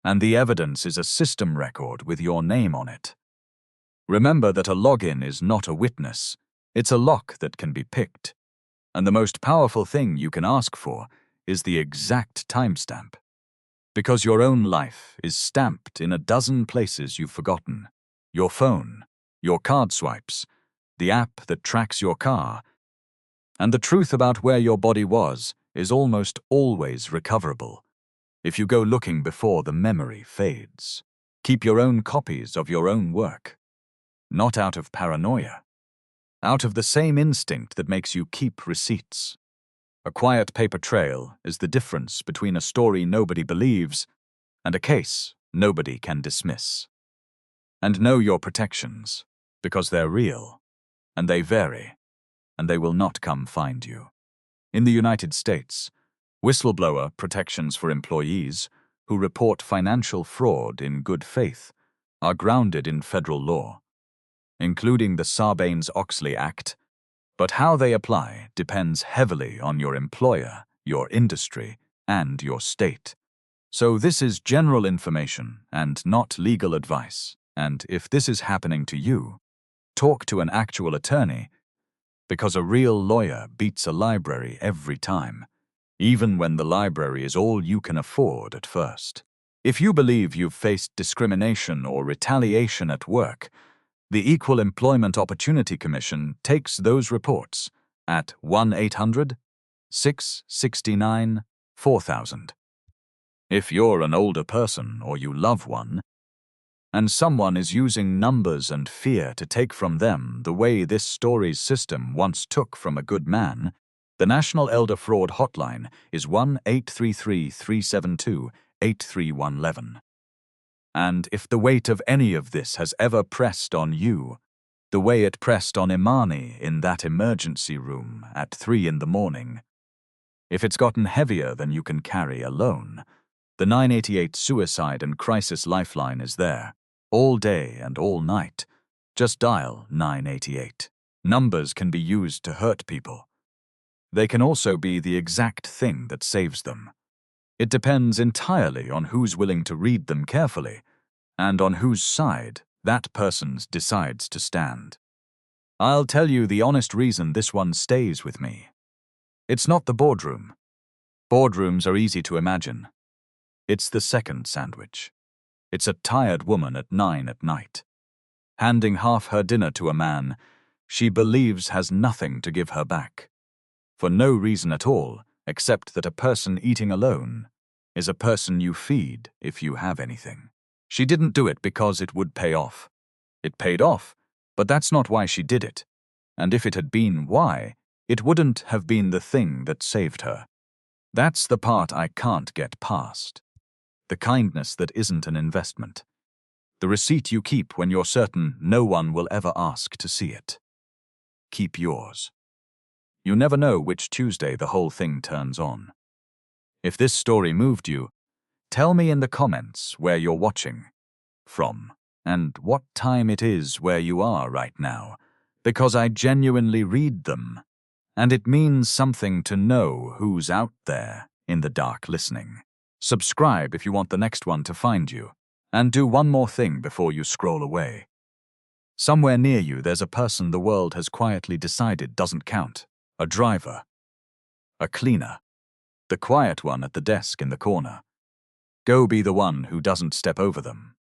and the evidence is a system record with your name on it, remember that a login is not a witness, it's a lock that can be picked. And the most powerful thing you can ask for is the exact timestamp. Because your own life is stamped in a dozen places you've forgotten. Your phone, your card swipes, the app that tracks your car. And the truth about where your body was is almost always recoverable if you go looking before the memory fades. Keep your own copies of your own work, not out of paranoia, out of the same instinct that makes you keep receipts. A quiet paper trail is the difference between a story nobody believes and a case nobody can dismiss. And know your protections, because they're real, and they vary, and they will not come find you. In the United States, whistleblower protections for employees who report financial fraud in good faith are grounded in federal law, including the Sarbanes-Oxley Act, but how they apply depends heavily on your employer, your industry, and your state. So this is general information and not legal advice, and if this is happening to you, talk to an actual attorney, because a real lawyer beats a library every time, even when the library is all you can afford at first. If you believe you've faced discrimination or retaliation at work, the Equal Employment Opportunity Commission takes those reports at 1-800-669-4000. If you're an older person or you love one, And someone is using numbers and fear to take from them the way this story's system once took from a good man. The National Elder Fraud Hotline is 1-833-372-83111. And if the weight of any of this has ever pressed on you, the way it pressed on Imani in that emergency room at 3 in the morning, if it's gotten heavier than you can carry alone, the 988 Suicide and Crisis Lifeline is there, all day and all night. Just dial 988. Numbers can be used to hurt people. They can also be the exact thing that saves them. It depends entirely on who's willing to read them carefully, and on whose side that person decides to stand. I'll tell you the honest reason this one stays with me. It's not the boardroom. Boardrooms are easy to imagine. It's the second sandwich. It's a tired woman at 9 at night, handing half her dinner to a man she believes has nothing to give her back, for no reason at all except that a person eating alone is a person you feed if you have anything. She didn't do it because it would pay off. It paid off, but that's not why she did it. And if it had been why, it wouldn't have been the thing that saved her. That's the part I can't get past. The kindness that isn't an investment. The receipt you keep when you're certain no one will ever ask to see it. Keep yours. You never know which Tuesday the whole thing turns on. If this story moved you, tell me in the comments where you're watching from and what time it is where you are right now, because I genuinely read them, and it means something to know who's out there in the dark listening. Subscribe if you want the next one to find you, and do one more thing before you scroll away. Somewhere near you there's a person the world has quietly decided doesn't count. A driver. A cleaner. The quiet one at the desk in the corner. Go be the one who doesn't step over them.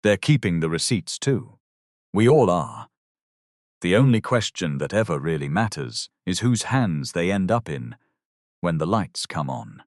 They're keeping the receipts too. We all are. The only question that ever really matters is whose hands they end up in when the lights come on.